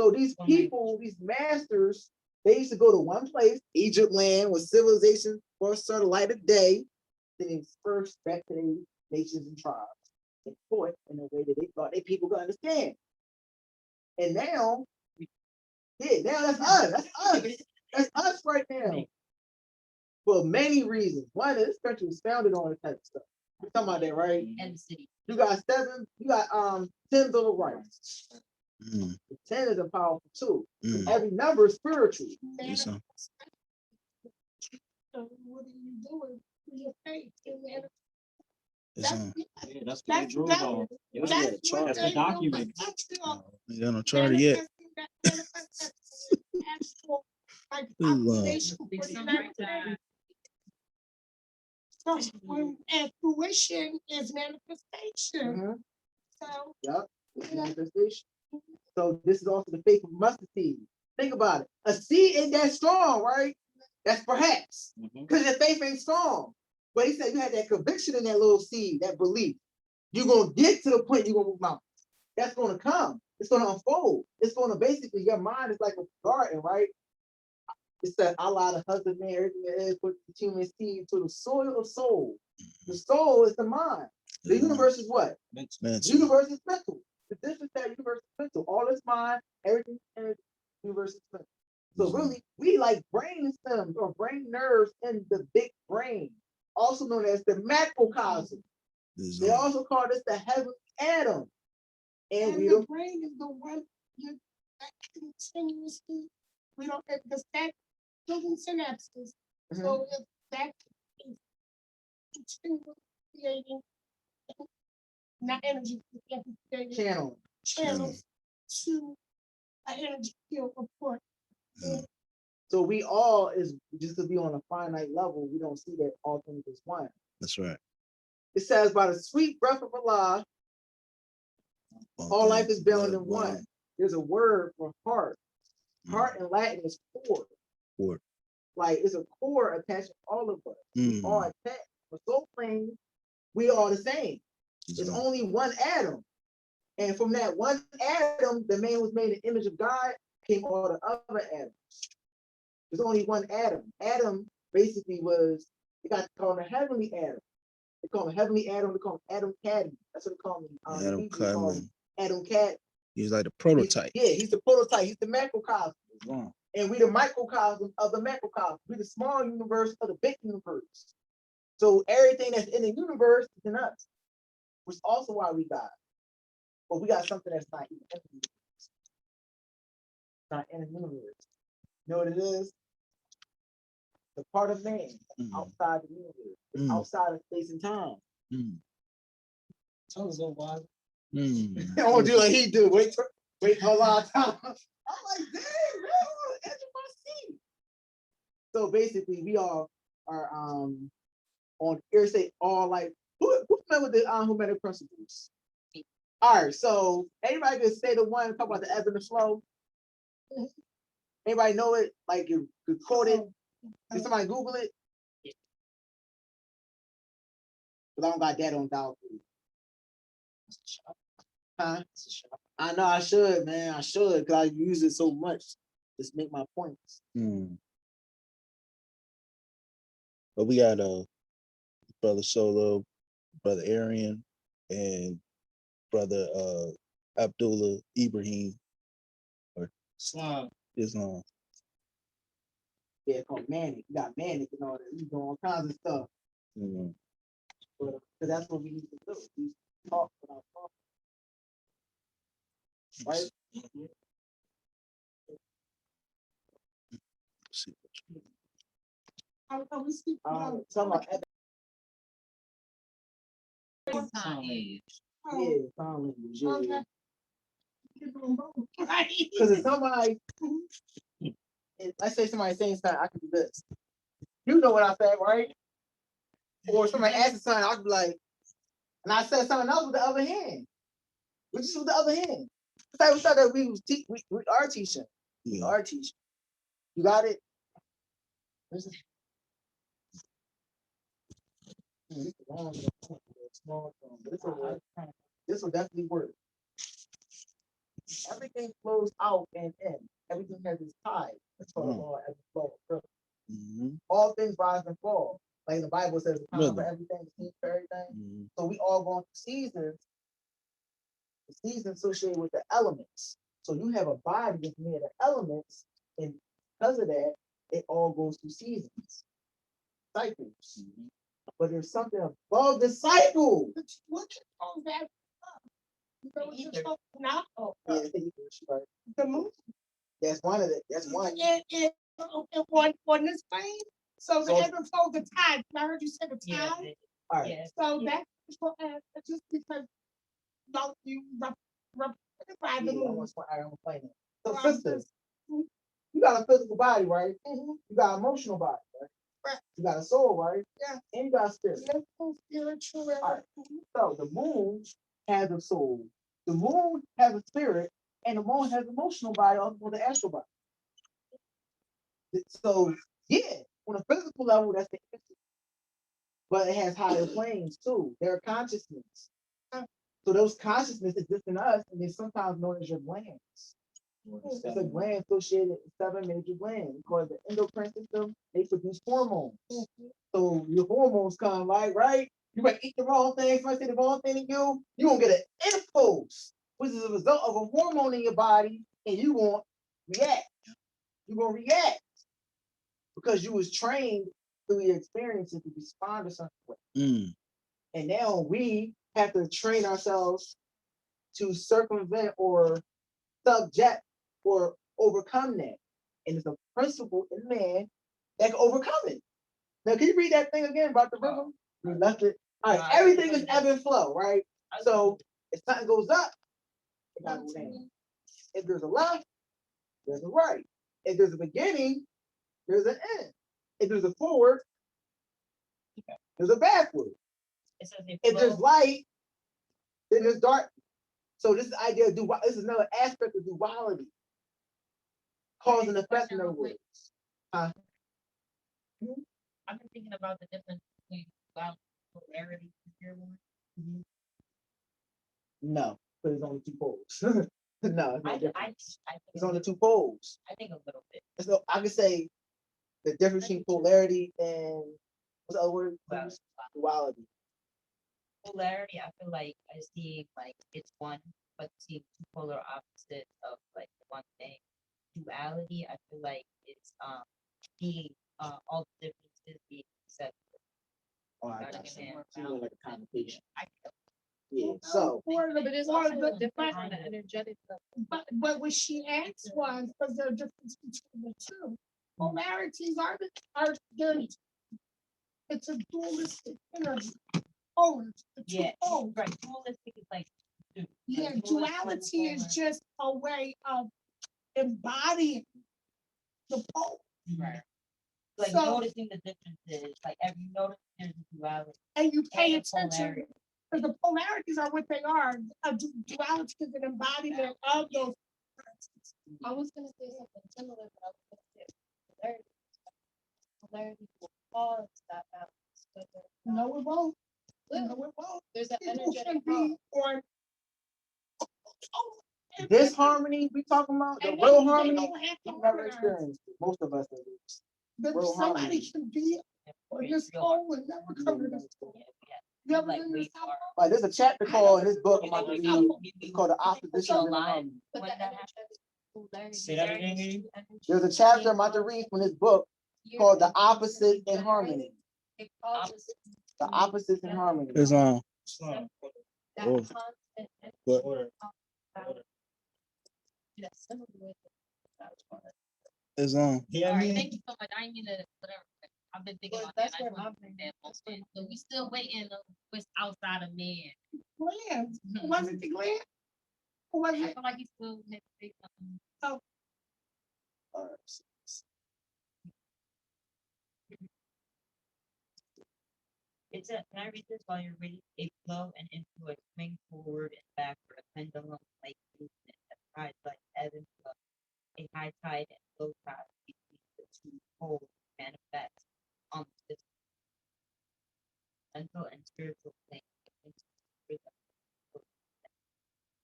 So these people, these masters, they used to go to one place, Egypt land, where civilization first saw the light of day, then they dispersed back to their nations and tribes and fought in a way that they thought their people could understand. And now, now that's us. That's us. That's us right now. For many reasons. One is this country was founded on this type of stuff. We're talking about that, right? And the city. You got 10 Bill of Rights. 10 is a powerful too. Every number is spiritual. Yes, sir. So what are you doing with your faith? Yes, sir. Yeah, that's what they drew on. Yeah, that's the document. You got no charter yet. And fruition is manifestation. So, Yep, it's manifestation. So this is also the faith of mustard seed. Think about it. A seed ain't that strong, right? That's perhaps because your faith ain't strong. But he said you had that conviction in that little seed, that belief. You're gonna get to the point you're gonna move mountains. That's gonna come. It's gonna unfold. It's gonna basically, your mind is like a garden, right? It said Allah, the husbandman, everything that is put the human seed to the soil of soul. The soul is the mind. The universe is what? The universe is mental. The difference that universe is mental. All is mind, everything in the universe is mental. So really, we like brain stems or brain nerves in the big brain, also known as the macrocosm. They also call this the heavenly atom. And we the don't. brain is the one that continuously, we don't, because that building synapses. So if that is continually creating, not energy, channels to an energy field report. So we all is just to be on a finite level, we don't see that all things is one. That's right. It says by the sweet breath of Allah, all life is bound in one. There's a word for heart. Heart in Latin is core. Like it's a core attached to all of us. We all attached. For so plain, we are the same. There's only one atom. And from that one atom, the man was made in the image of God, came all the other atoms. There's only one atom. Adam basically was, they got called a heavenly atom. They call him heavenly atom, they call him Adam Cadmy. That's what they call him. Adam Cadmy. Adam Cadmy. He's like the prototype. He's the prototype. He's the macrocosm. And we the microcosm of the macrocosm. We the small universe of the big universe. So everything that's in the universe is in us, which is also why we got. But we got something that's not even in the universe. Not in the universe. You know what it is? The part of man outside the universe, outside of space and time. Tell us why. I want to do like he do. Wait for a long time. I'm like, dang, man, edge of my seat. So basically, we all are on say all like who remember the Hermetic principles? All right, so anybody could say the one talk about the ebb and the flow. Anybody know it? Like you could quote it. Did somebody Google it? Because I don't got that on dial. Huh? I know I should, man. I should, cause I use it so much. Just make my points. But we got brother Solo, brother Arian, and brother Abdullah Ibrahim or Islam. Yeah, called Manic. You got Manic and all that. You doing all kinds of stuff. But that's what we need to do. We talk without talking. Right? Are we speaking on? Talking about Time. yeah, sign language. Yeah. Okay. Right. Because if somebody, if I say somebody saying something, I can do this. You know what I said, right? Or somebody asks something, I can be like, and I said something else with the other hand. Which is with the other hand. We thought that we was we are teaching. We are teaching. You got it? This will definitely work. Everything flows out and in. Everything has its tide. That's called law as a flow. All things rise and fall. Like the Bible says, the time for everything, the season for everything. So we all going through seasons. The seasons associated with the elements. So you have a body that's made of elements, and because of that, it all goes through seasons, cycles. But there's something above the cycle. What you call that? You know what you're talking about? Yeah, The moon. that's one of it. That's one. On this plane. So the ebb and flow, the tide. I heard you say the Yeah. tide. All right. Yeah. So that's just because don't you by the Yeah, moon. I'm playing it. So So I'm sisters, just- you got a physical body, right? You got an emotional body, right? Right. You got a soul, right? Yeah. And you got a spirit. Mental, spiritual. All right. So the moon has a soul, the moon has a spirit, and the moon has an emotional body also the astral body. So yeah, on a physical level, that's the answer. But it has higher planes too. Their consciousness. So those consciousness exist in us, and they're sometimes known as your glands. It's a gland associated with 7 major glands. We call it the endocrine system. They produce hormones. So your hormones come right? You might eat the wrong thing, somebody say the wrong thing to you, you're gonna get an impulse, which is a result of a hormone in your body, and you won't react. You're gonna react because you was trained through your experiences to respond to something. And now we have to train ourselves to circumvent or subject or overcome that. And it's a principle in man that can overcome it. Now, can you read that thing again about the rhythm? We left it. All right, everything is ebb and flow, right? So if something goes up, it gotta go down. If there's a left, there's a right. If there's a beginning, there's an end. If there's a forward, there's a backward. If there's light, then there's dark. So this is the idea of this is another aspect of duality. Cause and effect, in other words. I've been thinking about the difference between polarity and pure one. No, but it's only 2 poles. No, it's not different. It's only 2 poles. I think a little bit. So I could say the difference between polarity and what's the other word? Duality. Polarity, I feel like I see like it's one, but see two polar opposites of like one thing. Duality, I feel like it's being all the differences being accepted. Oh, I got you. So like a connotation. I Yeah. So But it's also different on the energetic level. But what she asked was there a difference between the two? Polarities are there. It's a dualistic energy. The two poles. right. Dualistic is like Yeah, duality is just a way of embodying the pole. right. Like So- noticing the differences, like every notice there's a duality. And you pay and attention, polarity. because the polarities are what they are. A duality is an embodiment of those. I was gonna say something similar, but I was gonna say polarity. Polarity will cause that balance, but No, it won't. Well, No, it won't. there's an People energetic can cause. be on This harmony we talking about, the And real they harmony, don't have to we never harmonize. experienced it. Most of us at least. But real somebody harmony. can be on this phone and never come to this phone. You ever Like been to we the South are. Pole? Like there's a chapter called in this book I'm about to Like, read. we- It's called The Opposition of alive. Harmony. But When that that energetic polarity, Say that again, energy, Gabe? energy, There's a chapter I'm about to read from this book you're called The constantly Opposite in Harmony. generating, it causes The Opposites in Harmony. It's Islam. that Oh. constant energy But- Order. balance. That's similar with that's what it's Yeah, I All right, mean, thank you so much. I didn't mean to, whatever. I've been thinking But about that. that's I what just I'm wanted that moment. So we still waiting on what's outside of man. Glenn, was it the Glenn? Or was I it? feel like he's still next to say something. All right. It's a, can I read this while you're reading? A flow and inflow, swing forward and backward, a pendulum like movement, a tide like ebb and flow, a high tide and low tide between the two poles manifest on the system. Mental and spiritual plane into rhythm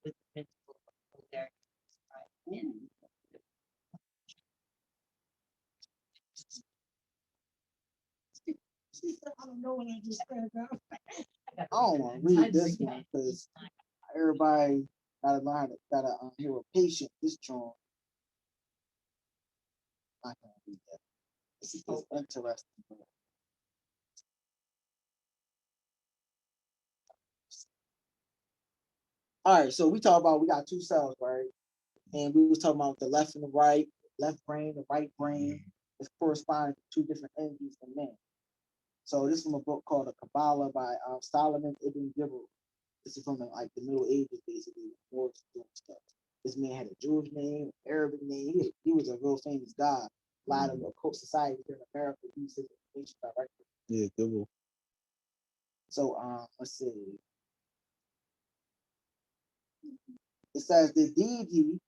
with the principle of polarity described in She said, I don't know what I just said. Now. I don't want to read this one because everybody gotta learn it, gotta hear a patient. This drawing. I can't read that. This is interesting. All right, so we talk about we got two cells, right? And we was talking about the left and the right, left brain, the right brain. It's corresponding to two different energies in man. So this is from a book called The Kabbalah by Solomon Ibn Gibber. This is from like the Middle Ages, basically. More doing stuff. This man had a Jewish name, Arabic name. He was a real famous guy. A lot of occult societies here in America use his information directly. yeah, good one. So let's see. It says the deity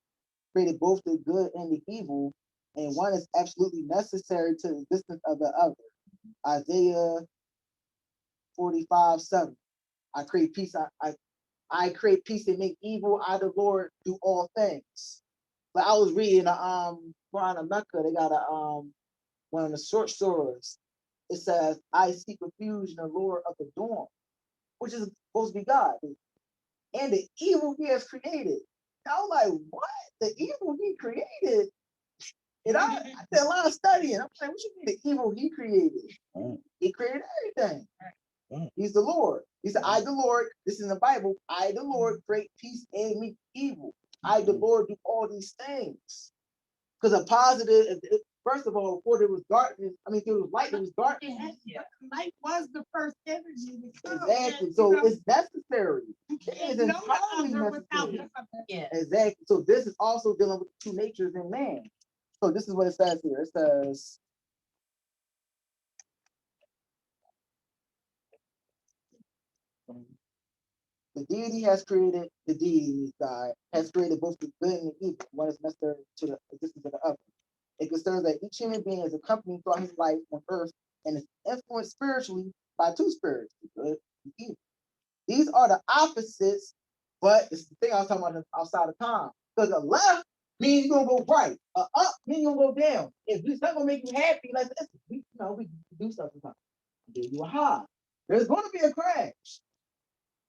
created both the good and the evil, and one is absolutely necessary to the existence of the other. Isaiah 45:7. I create peace. I create peace and make evil. I the Lord do all things. But I was reading Quran of Mecca. They got a one of the short stories. It says, "I seek refuge in the Lord of the dawn," which is supposed to be God, and the evil He has created. I was like, "What? The evil He created?" And I did a lot of studying. I'm like, "What you mean the evil He created? He created everything. He's the Lord. He said, I, the Lord," this is in the Bible, "I, the Lord, create peace and make evil. I, the Lord, do all these things." Because a positive, first of all, before there was darkness, I mean, there was light, there was darkness. Yeah. Light was the first energy. to come, Exactly. and, So you know, it's necessary. you It can't is know the entirely other without necessary. the other. Yeah. Exactly. So this is also dealing with two natures in man. So this is what it says here. It says, the deity has created, the deity God has created both the good and the evil. One is necessary to the existence of the other. It concerns that each human being is accompanied throughout his life on earth and is influenced spiritually by two spirits, the good and the evil. These are the opposites, but it's the thing I was talking about outside of time. Because the left means you're gonna go right. Up means you're gonna go down. If this not gonna make you happy, like this, we do stuff sometimes. Give you a high. There's gonna be a crash.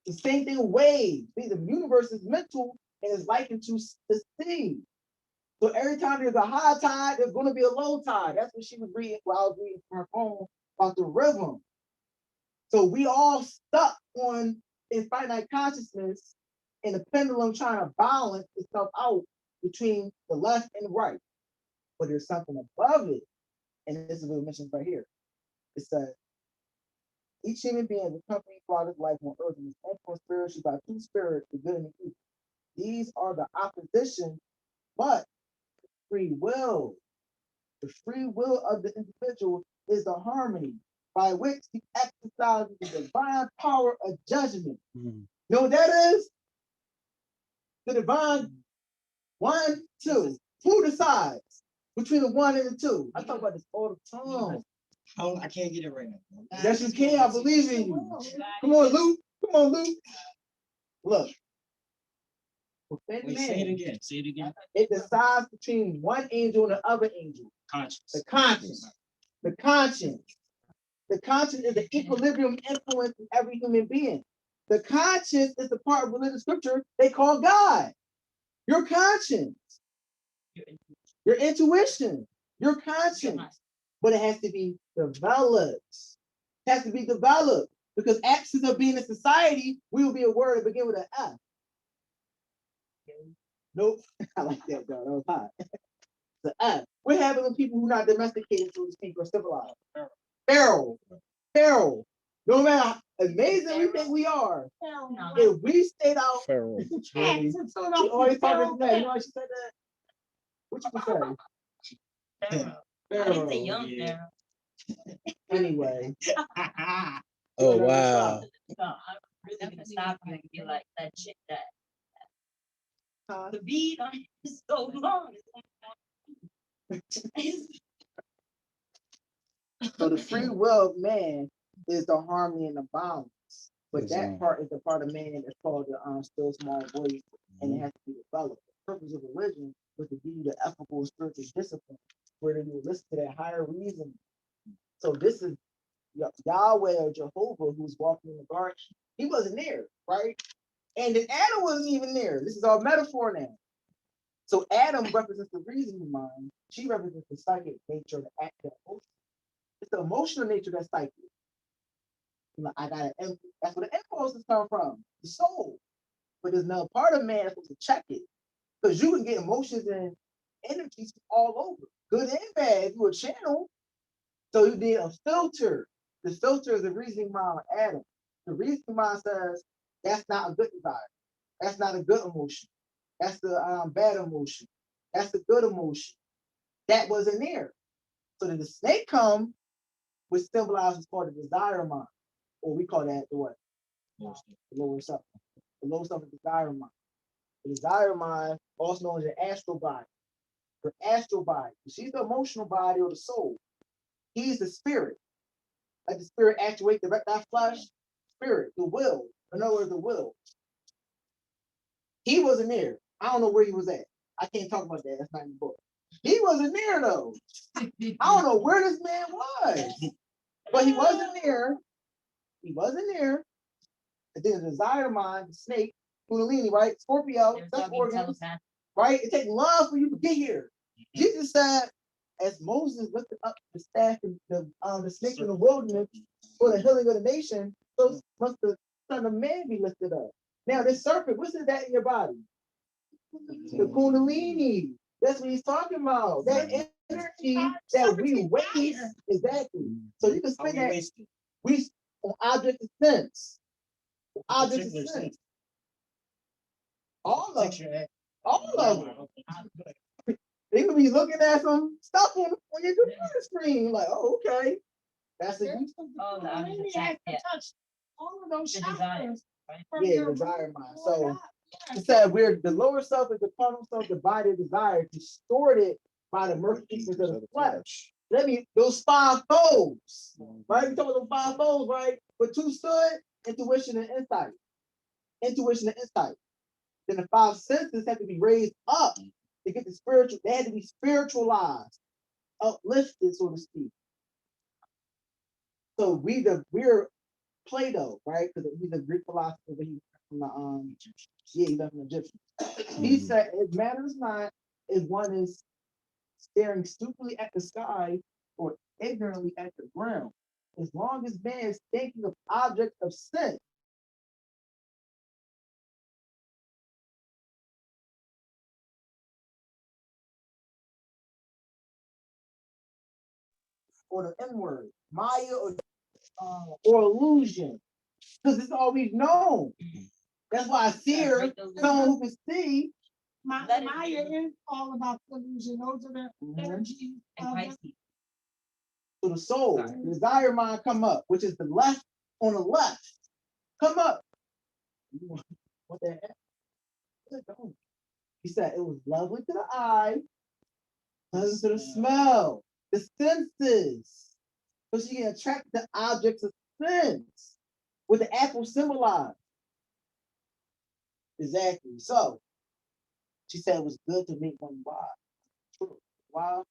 The same thing with waves. The universe is mental and is likened to the sea. So every time there's a high tide, there's going to be a low tide. That's what she was reading while I was reading from her phone about the rhythm. So we all stuck on infinite consciousness and the pendulum trying to balance itself out between the left and the right. But there's something above it. And this is what it mentions right here. It says, each human being is accompanied throughout his life on earth and is influenced spiritually by two spirits, the good and the evil. These are the opposition, but free will. The free will of the individual is the harmony by which he exercises the divine power of judgment. You know what that is? The divine 1, 2. Who decides between the 1 and the 2? I talk about this all the time. I can't get it right now. Yes, you can. I believe in you. Come on, Luke. Come on, Luke. Look. within Wait, say it man. again, say it again. It decides between one angel and the other angel. Conscious. The conscience. The conscience. The conscience is the equilibrium influence in every human being. The conscience is the part of religious scripture they call God. Your conscience, your intuition, your conscience. But it has to be developed. It has to be developed because absence of being in society, we will be a word that begin with an F. Nope. I like that, though. That was hot. The F. What happens when people who are not domesticated, so to speak, or civilized? Feral. Feral. No matter how amazing we think we are, if we stayed out, Pharaoh. we always talking that. You know, she said that. What you say? I didn't say Pharaoh. young Yeah. Pharaoh. Anyway. Oh wow. So I'm really gonna stop you and be like that chick that Huh? the bead on it is so long. So the free will of man is the harmony and the balance. But that Exactly. part is the part of man that's called the still small voice, and it has to be developed. The purpose of religion was to give you the ethical and spiritual discipline, where you listen to that higher reason. So this is Yahweh or Jehovah who's walking in the garden. He wasn't there, right? And then Adam wasn't even there. This is all metaphor now. So Adam represents the reasoning mind. She represents the psychic nature, the act, the emotion. It's the emotional nature that's psychic. You know, I got an that's where the impulses come from, the soul. But there's another part of man that's supposed to check it. Because you can get emotions and energies all over, good and bad, through a channel. So you need a filter. The filter is the reasoning mind of Adam. The reasoning mind says that's not a good desire. That's not a good emotion. That's the bad emotion. That's the good emotion. That wasn't there. So then the snake come, which symbolizes what's called the desire mind. Or we call that the what? The lower self. The lower self is the desire mind. The desire mind, also known as the astral body. The astral body. She's the emotional body or the soul. He's the spirit. Like the spirit actuates that flesh, spirit, the will. In other words, the will. He wasn't there. I don't know where he was at. I can't talk about that. That's not in the book. He wasn't there though. I don't know where this man was, but he wasn't there. He wasn't there. And then the desire mind, the snake, Kundalini, right? Scorpio, sex organs, right? It takes love for you to get here. Jesus said, as Moses lifted up the staff and the snake in the wilderness for the healing of the nation, so must the Son of Man be lifted up. Now, this serpent, what's that in your body? The Kundalini. That's what he's talking about. That energy that we waste. Exactly. So you can spend that. We on object of sense. Object of sense. All of them. All of them. You could be looking at some stuff on your computer screen, like, oh, okay. That's a Oh, the object of sense, yeah. All of those The desire, chakras. right? from yeah, your desire root mind. going So up. it Yes. said we're the lower self is the carnal self, the body of desire, distorted by the mercy of the flesh. Let me those five folds, right? We talking about those five folds, right? But two stood intuition and insight. Intuition and insight. Then the five senses have to be raised up to get the spiritual, they had to be spiritualized, uplifted, so to speak. So we're Plato, right? Because he's a Greek philosopher, but he's from the he's from the Egyptians. He said it matters not if one is staring stupidly at the sky or ignorantly at the ground, as long as man is thinking of objects of sense. Or the N word, Maya or illusion, because it's always known. That's why I see her, someone who can see. Let it Maya be. is all about illusion. Those are the energies And of Pisces. So the soul, Sorry. the desire mind come up, which is the left on the left. Come up. What the heck? He said it was lovely to the eye, pleasant to the smell, the senses. So she can attract the objects of sense. What the apple symbolized. Exactly. So She said it was good to make one wise. True. Why?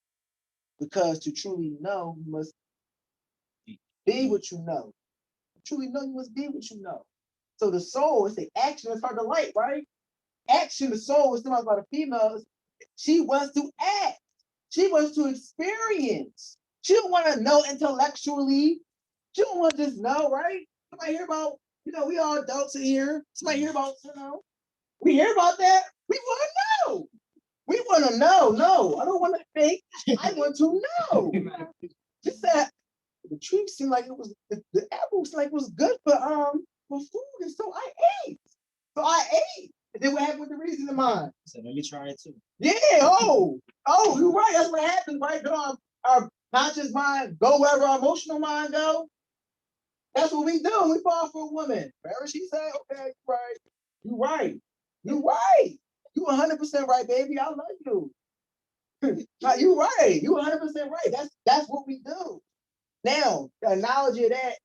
Because to truly know, you must be what you know. To truly know, you must be what you know. So the soul is the action, it's her delight, right? Action, the soul is talking about the females. She wants to act. She wants to experience. She don't want to know intellectually. She don't want to just know, right? Somebody hear about, we all adults in here. Somebody hear about, we hear about that. We want to know. We want to know. No, I don't want to think. I want to know. She said the tree seemed like it was the apple seemed like it was good for food, and so I ate. So I ate. And then what happened with the reasoning mind? So let me try it too. Yeah. You're right. That's what happens, right? Our conscious mind go wherever our emotional mind go. That's what we do. We fall for a woman. Wherever she say, okay, you're right. You're right. You 100% right, baby. I love you. You're right. You 100% right. That's what we do. Now, the analogy of that,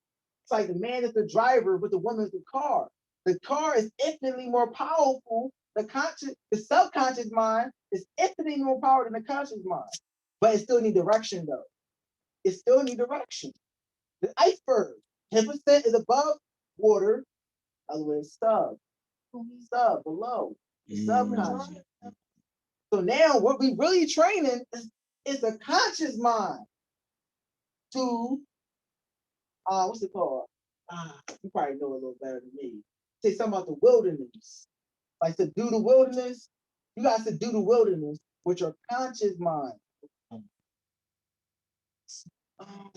it's like the man is the driver, but the woman is the car. The car is infinitely more the subconscious mind is infinitely more powerful than the conscious mind. But it still need direction, though. It still need direction. The iceberg, 10% is above water, other way is sub below, subconscious. So now what we really training is the conscious mind to what's it called? You probably know a little better than me. Say something about the wilderness. Like to do the wilderness, you guys to do the wilderness with your conscious mind.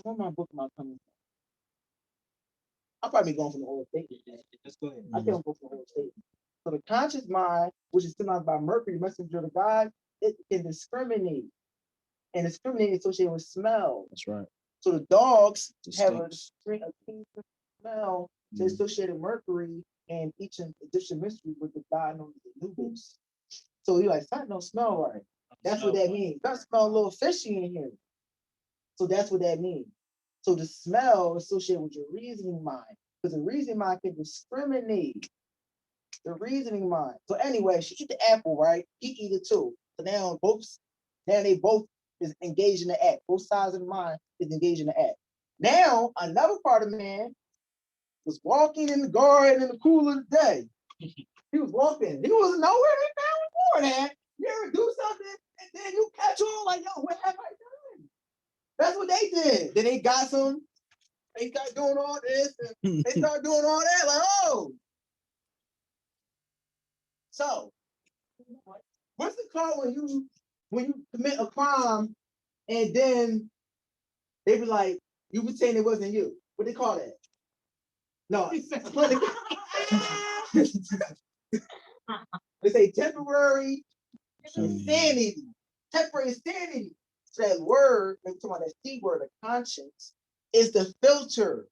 Where my book am I coming from? I'll probably be going from the whole statement. Let's go ahead. I think I'm going from the whole statement. So the conscious mind, which is symbolized by Mercury, messenger of God, it can discriminate. And discriminate is associated with smell. That's right. So the dogs have a keen smell to associate with Mercury and each Egyptian mystery with the god known as Anubis. So you're like, something don't smell right. That's what that means. That smell a little fishy in here. So that's what that means. So the smell associated with your reasoning mind, because the reasoning mind can discriminate. The reasoning mind. So anyway, she eat the apple, right? He eat it too. So now they both is engaged in the act. Both sides of the mind is engaged in the act. Now another part of man was walking in the garden in the cool of the day. He was walking. He wasn't nowhere they found before that. You ever do something and then you catch on like, yo, what have I done? That's what they did. Then they got they start doing all this and they start doing all that. Like, oh. So, what's it called when you commit a crime and then they be like, you were saying it wasn't you? What they call that? No, they say temporary insanity. Temporary insanity. So that word, we're talking about that C word, the conscience, is the filter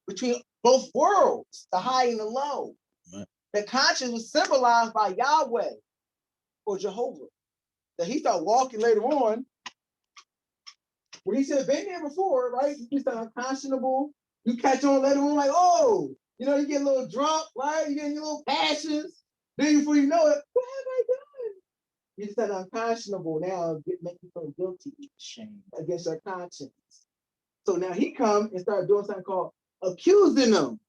between both worlds, the high and the low. Right. The conscience was symbolized by Yahweh or Jehovah. That he started walking later on. When he said, been there before, right? You start unconscionable. You catch on later on, like, oh, you get a little drunk, right? You get your little passions. Then before you know it, what have I done? You just start unconscionable now, make you feel guilty, shame against your conscience. So now he come and start doing something called accusing them.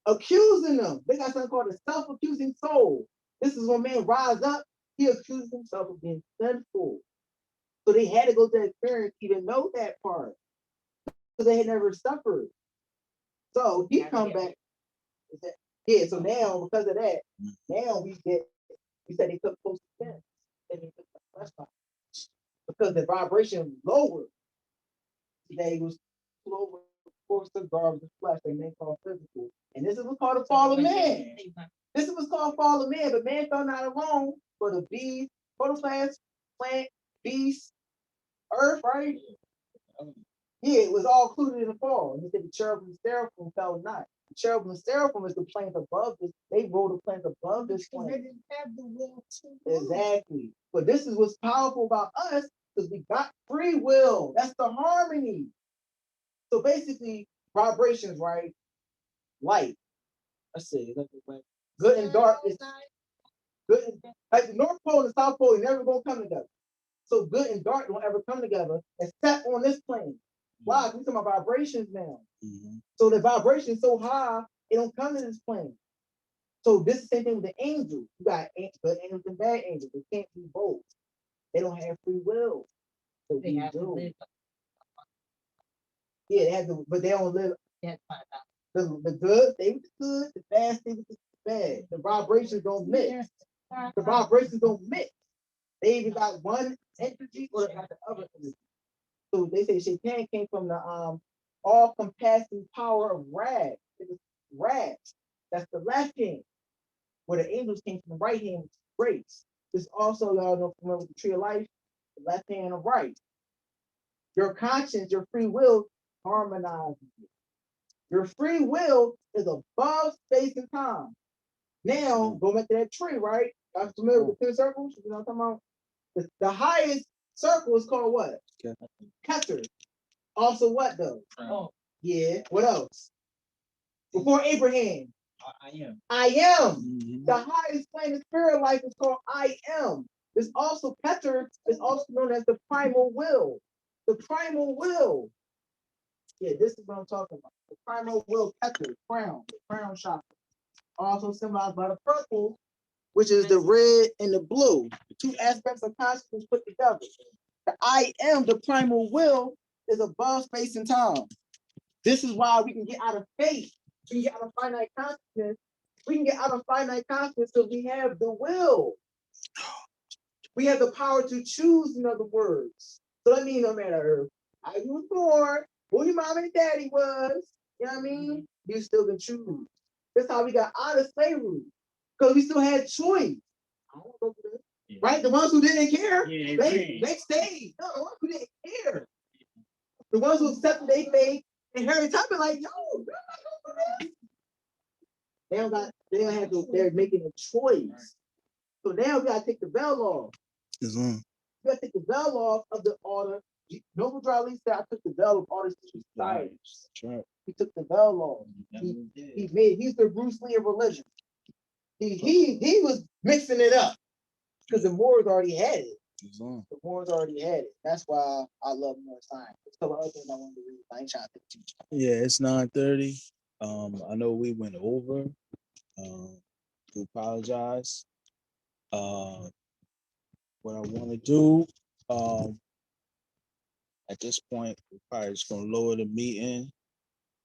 Accusing them. They got something called a self-accusing soul. This is when man rise up, he accuses himself of being sinful. So they had to go to that experience to even know that part. Because they had never suffered. So he come back. Yeah, so now because of that, now we said they took close to 10. And they took the flesh out. Because the vibration was lower. They was lower force of garbage the flesh, they may call physical. And this is what's called the fall of man. This is what's called fall of man, but man fell not alone for the beast, photoplast, plant, beast, earth, right? Yeah, it was all included in the fall. And he said the cherubim and seraphim fell not. The cherubim and seraphim is the planes above this. They rode the planes above this plane. They didn't have the will to. Exactly. But this is what's powerful about us, because we got free will. That's the harmony. So basically, vibrations, right? Light. Let's see. Good and dark is Good, like the North Pole and South Pole, they never gonna come together. So good and dark don't ever come together except on this plane. Why? We're talking about vibrations now. So the vibration is so high, it don't come to this plane. So this is the same thing with the angels. You got good angels and bad angels. They can't be both. They don't have free will. So They we have to do. live. Yeah, they have to, but they don't live. They have to find out. The good stay with the good, the bad stay with the bad. The vibrations don't mix. The vibrations don't mix. They either got one energy or they got the other energy. So they say Shaitan came from the all-compassing power of Rag. It was Rag. That's the left hand. Where the angels came from the right hand, which is grace. This also, y'all know, familiar with the tree of life, the left hand and the right. Your conscience, your free will harmonizes it. Your free will is above space and time. Now, go back to that tree, right? I'm familiar with the 10 circles. You know what I'm talking about? The highest circle is called what? Keter. Also what though? Oh, yeah. What else? Before Abraham. I am. I am. The highest plane of spirit life is called I am. There's also Keter is also known as the primal will. The primal will. Yeah, this is what I'm talking about. The primal will Keter, crown, the crown chakra. Also symbolized by the purple, which is the red and the blue. The two aspects of consciousness put together. The I am, the primal will, is above space and time. This is why we can get out of faith. We can get out of finite consciousness. We can get out of finite consciousness because we have the will. We have the power to choose, in other words. So that means no matter how you was born, who your mom and daddy was, you know what I mean? You still can choose. That's how we got out of slavery. Because we still had choice. I don't go for this. Yeah. Right? The ones who didn't care, they stayed. No, the ones who didn't care. The ones who accepted their faith and Harry Tubman like, yo, I'm not going for this. They don't have to, they're making a choice. So now we gotta take the veil off. We gotta take the veil off of the order. Noble Drew Ali said, I took the veil of artists' society. Right. He took the veil off. He's the Bruce Lee of religion. He was mixing it up because the Moors already had it. The Moors already had it. That's why I love more science. There's a couple other things I wanted to read. I ain't trying to teach. Yeah, it's 9:30. I know we went over. To apologize. What I want to do, at this point, we're probably just gonna lower the meeting.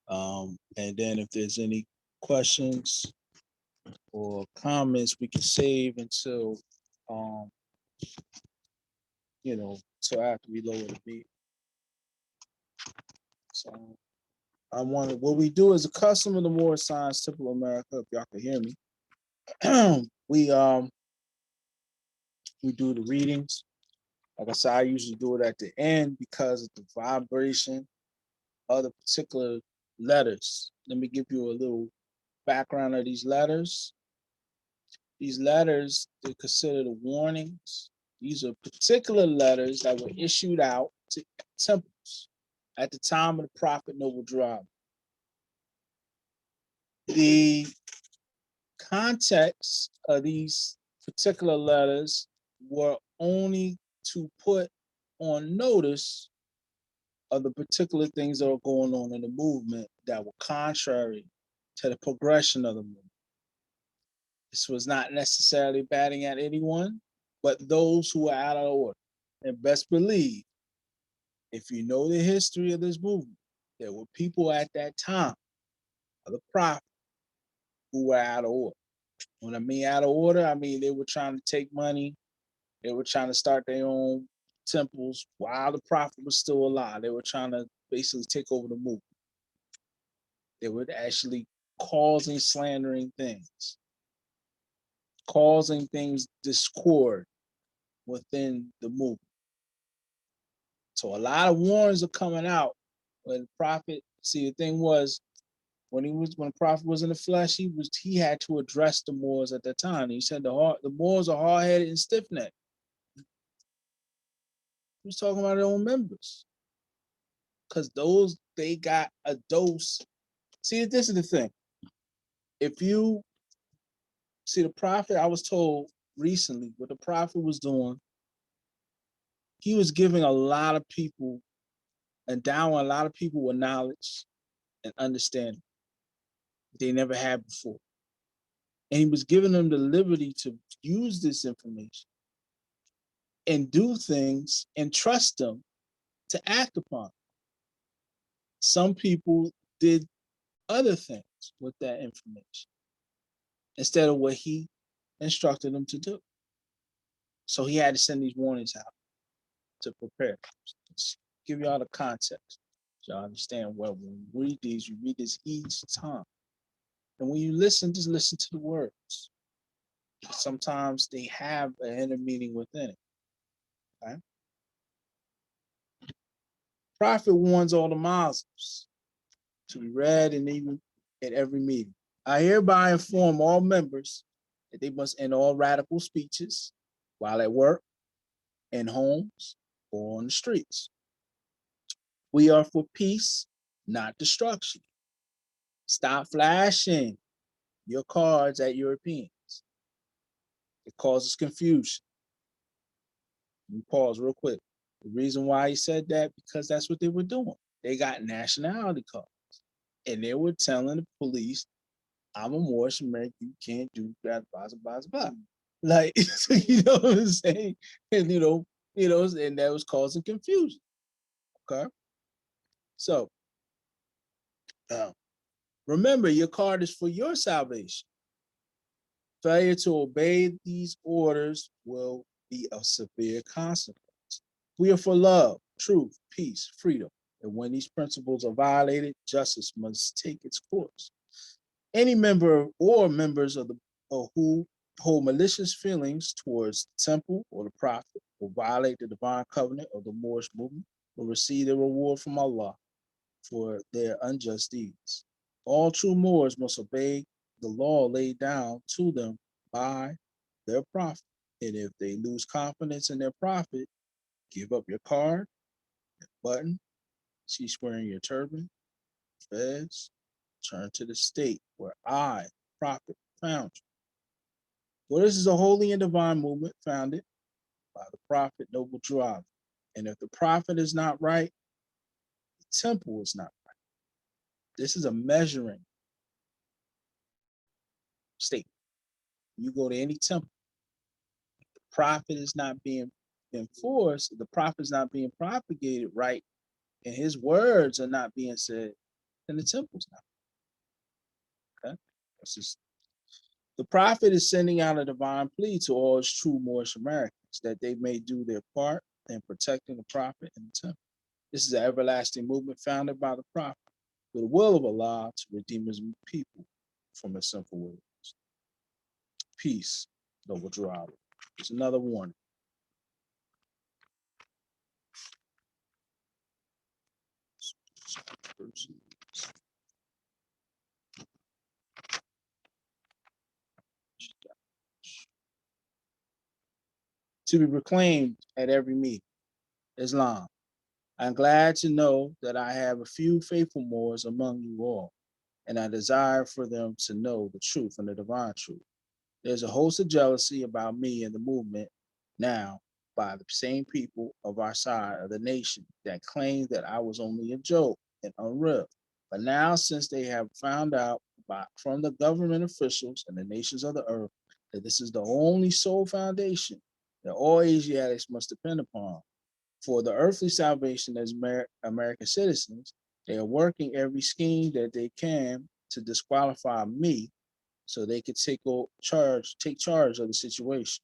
And then if there's any questions or comments, we can save until till after we lower the meeting. So what we do is a custom of the Moor Science Temple of America, if y'all can hear me. We do the readings. Like I said, I usually do it at the end because of the vibration of the particular letters. Let me give you a little background of these letters. These letters, they're considered warnings. These are particular letters that were issued out to temples at the time of the Prophet Noble Drew Ali. The context of these particular letters were only to put on notice of the particular things that were going on in the movement that were contrary to the progression of the movement. This was not necessarily batting at anyone, but those who were out of order. And best believe, if you know the history of this movement, there were people at that time of the Prophet who were out of order. When I mean out of order, I mean they were trying to take money. They were trying to start their own temples while the Prophet was still alive. They were trying to basically take over the movement. They were actually causing slandering things, causing things discord within the movement. So a lot of warnings are coming out when the Prophet, see the thing was, when the Prophet was in the flesh, he had to address the Moors at that time. He said the Moors are hard-headed and stiff-necked. He was talking about their own members. Because they got a dose. See, this is the thing. If you see the Prophet, I was told recently, what the prophet was doing, he was giving a lot of people, endowing a lot of people with knowledge and understanding they never had before. And he was giving them the liberty to use this information and do things and trust them to act upon. Some people did other things with that information instead of what he instructed them to do. So he had to send these warnings out to prepare. Just give y'all the context. So y'all understand, well, when we read these, you read this each time. And when you listen, just listen to the words. Sometimes they have an inner meaning within it. Okay? Prophet warns all the Muslims to be read and even at every meeting. I hereby inform all members that they must end all radical speeches while at work, in homes, or on the streets. We are for peace, not destruction. Stop flashing your cards at Europeans. It causes confusion. Let me pause real quick. The reason why he said that, because that's what they were doing. They got nationality cards. And they were telling the police, I'm a Moorish American, you can't do that, blah, blah, blah. Like, you know what I'm saying? And and that was causing confusion. Okay. So remember, your card is for your salvation. Failure to obey these orders will be of severe consequence. We are for love, truth, peace, freedom. And when these principles are violated, justice must take its course. Any member or members of the or who hold malicious feelings towards the temple or the prophet will violate the divine covenant of the Moorish movement will receive their reward from Allah for their unjust deeds. All true Moors must obey the law laid down to them by their prophet. And if they lose confidence in their prophet, give up your card, button, cease wearing your turban, fez, turn to the state where I, prophet, found you. For this is a holy and divine movement founded by the prophet Noble Drew Ali. And if the prophet is not right, the temple is not right. This is a measuring statement. You go to any temple, the prophet is not being enforced, the prophet is not being propagated right, and his words are not being said, then the temple's not. Okay? That's just, the prophet is sending out a divine plea to all his true Moorish Americans that they may do their part in protecting the prophet and the temple. This is an everlasting movement founded by the prophet with the will of Allah to redeem his people from his sinful ways. Peace, Noble Drew Ali. It's another warning. To be proclaimed at every meeting. Islam. I'm glad to know that I have a few faithful Moors among you all, and I desire for them to know the truth and the divine truth. There's a host of jealousy about me and the movement now by the same people of our side of the nation that claim that I was only a joke and unreal. But now, since they have found out from the government officials and the nations of the earth that this is the only sole foundation that all Asiatics must depend upon for the earthly salvation as American citizens, they are working every scheme that they can to disqualify me so they could take charge of the situation.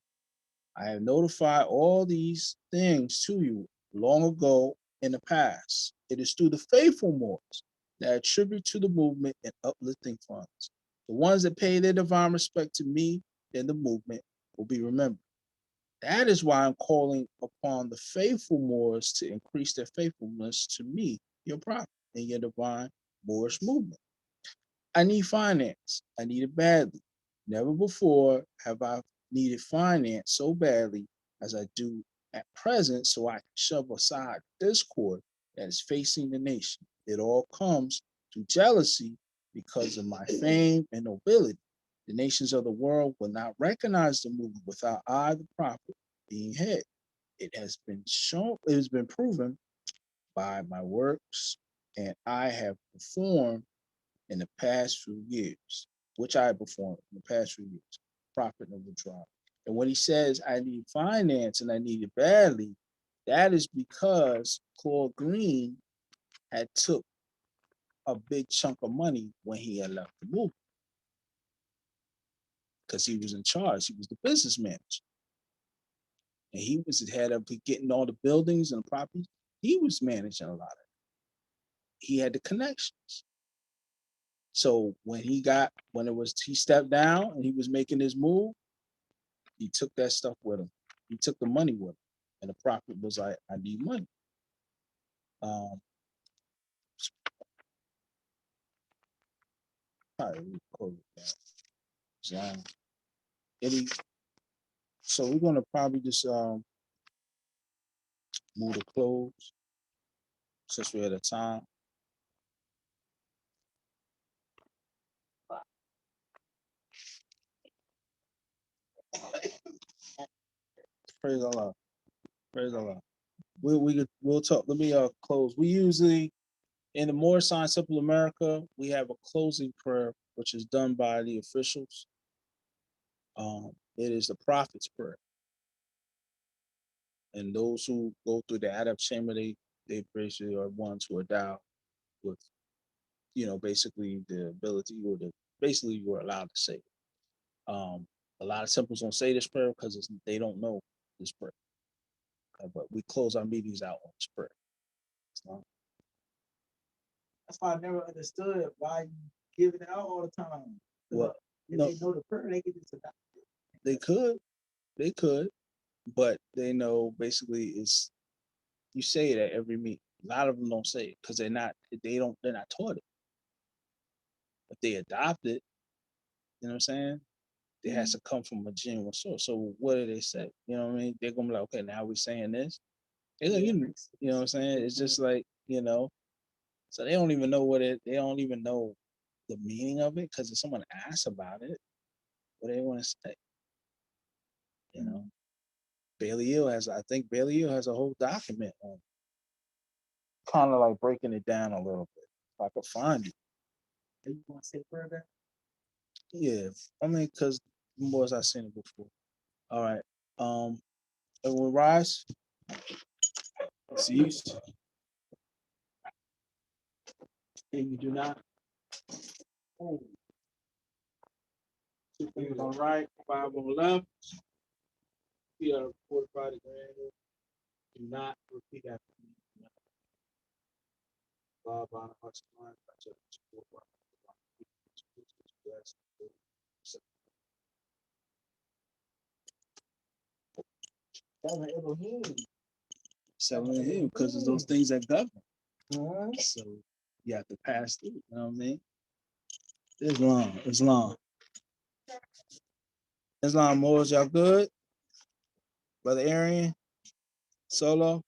I have notified all these things to you long ago in the past. It is through the faithful Moors that attribute to the movement and uplifting funds. The ones that pay their divine respect to me and the movement will be remembered. That is why I'm calling upon the faithful Moors to increase their faithfulness to me, your prophet, and your divine Moorish movement. I need finance. I need it badly. Never before have I needed finance so badly as I do at present, so I can shove aside discord that is facing the nation. It all comes through jealousy because of my fame and nobility. The nations of the world will not recognize the movement without I, the prophet, being head. It has been shown, it has been proven by my works, and I have performed in the past few years, which I have performed in the past few years, prophet of the tribe. And when he says, I need finance and I need it badly, that is because Claude Green had took a big chunk of money when he had left the movement. Because he was in charge, he was the business manager. And he was the head of getting all the buildings and the properties. He was managing a lot of it. He had the connections. So when he stepped down and he was making his move, he took that stuff with him. He took the money with him. And the prophet was like, I need money. So we're gonna probably just move to close since we're at a time. Praise Allah. Praise Allah. We'll talk. Let me close. We usually in the More Sign Simple America, we have a closing prayer, which is done by the officials. It is the prophet's prayer. And those who go through the Adab Chamber, they basically are ones who are endowed with, basically the ability basically you are allowed to say it. A lot of temples don't say this prayer because they don't know this prayer. But we close our meetings out on this prayer. So, That's why I never understood why you give it out all the time. well, If no, they know the prayer, they can just adopt it. they could, but they know basically you say it at every meeting. A lot of them don't say it because they're not taught it. If they adopt it, you know what I'm saying? It has to come from a genuine source. So what do they say? You know what I mean? They're gonna be like, okay, now we're saying this. You know what I'm saying? It's just like, so they don't even know they don't even know the meaning of it because if someone asks about it, what do they want to say? I think Bailey Hill has a whole document on kind of like breaking it down a little bit. If I could find it. You want to say further? Yeah, I mean, because more as I've seen it before. All right. Everyone rise. Cease. And you do not. Oh. 2 fingers on the right, 5 on the left. Feet are fortified to grand. Do not repeat after me. Bob on the heart's mind. Seven Elohim, because it's those things that govern. So you have to pass through. You know what I mean? Islam. Islam, Moors, y'all good? Brother Arian, Solo.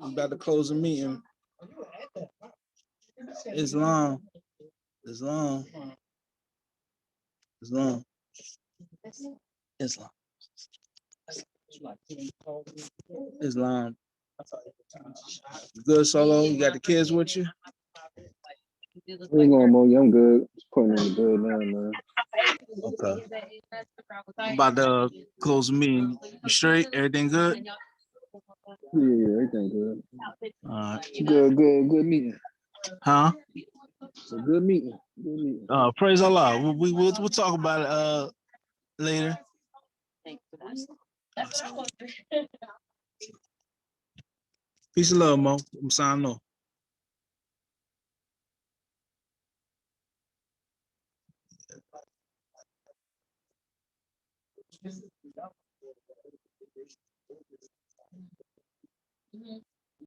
I'm about to close the meeting. Islam. Islam. Islam. Islam. Islam. You good, Solo? You got the kids with you? Where you going, Mo? I'm good. Just putting in the bed now, man. Okay. I'm about to close the meeting. You straight? Everything good? Yeah, everything good. All right. Good meeting. Huh? It's a good meeting. Good meeting. Praise Allah. We'll talk about it later. Peace and love, Mo. I'm signing off.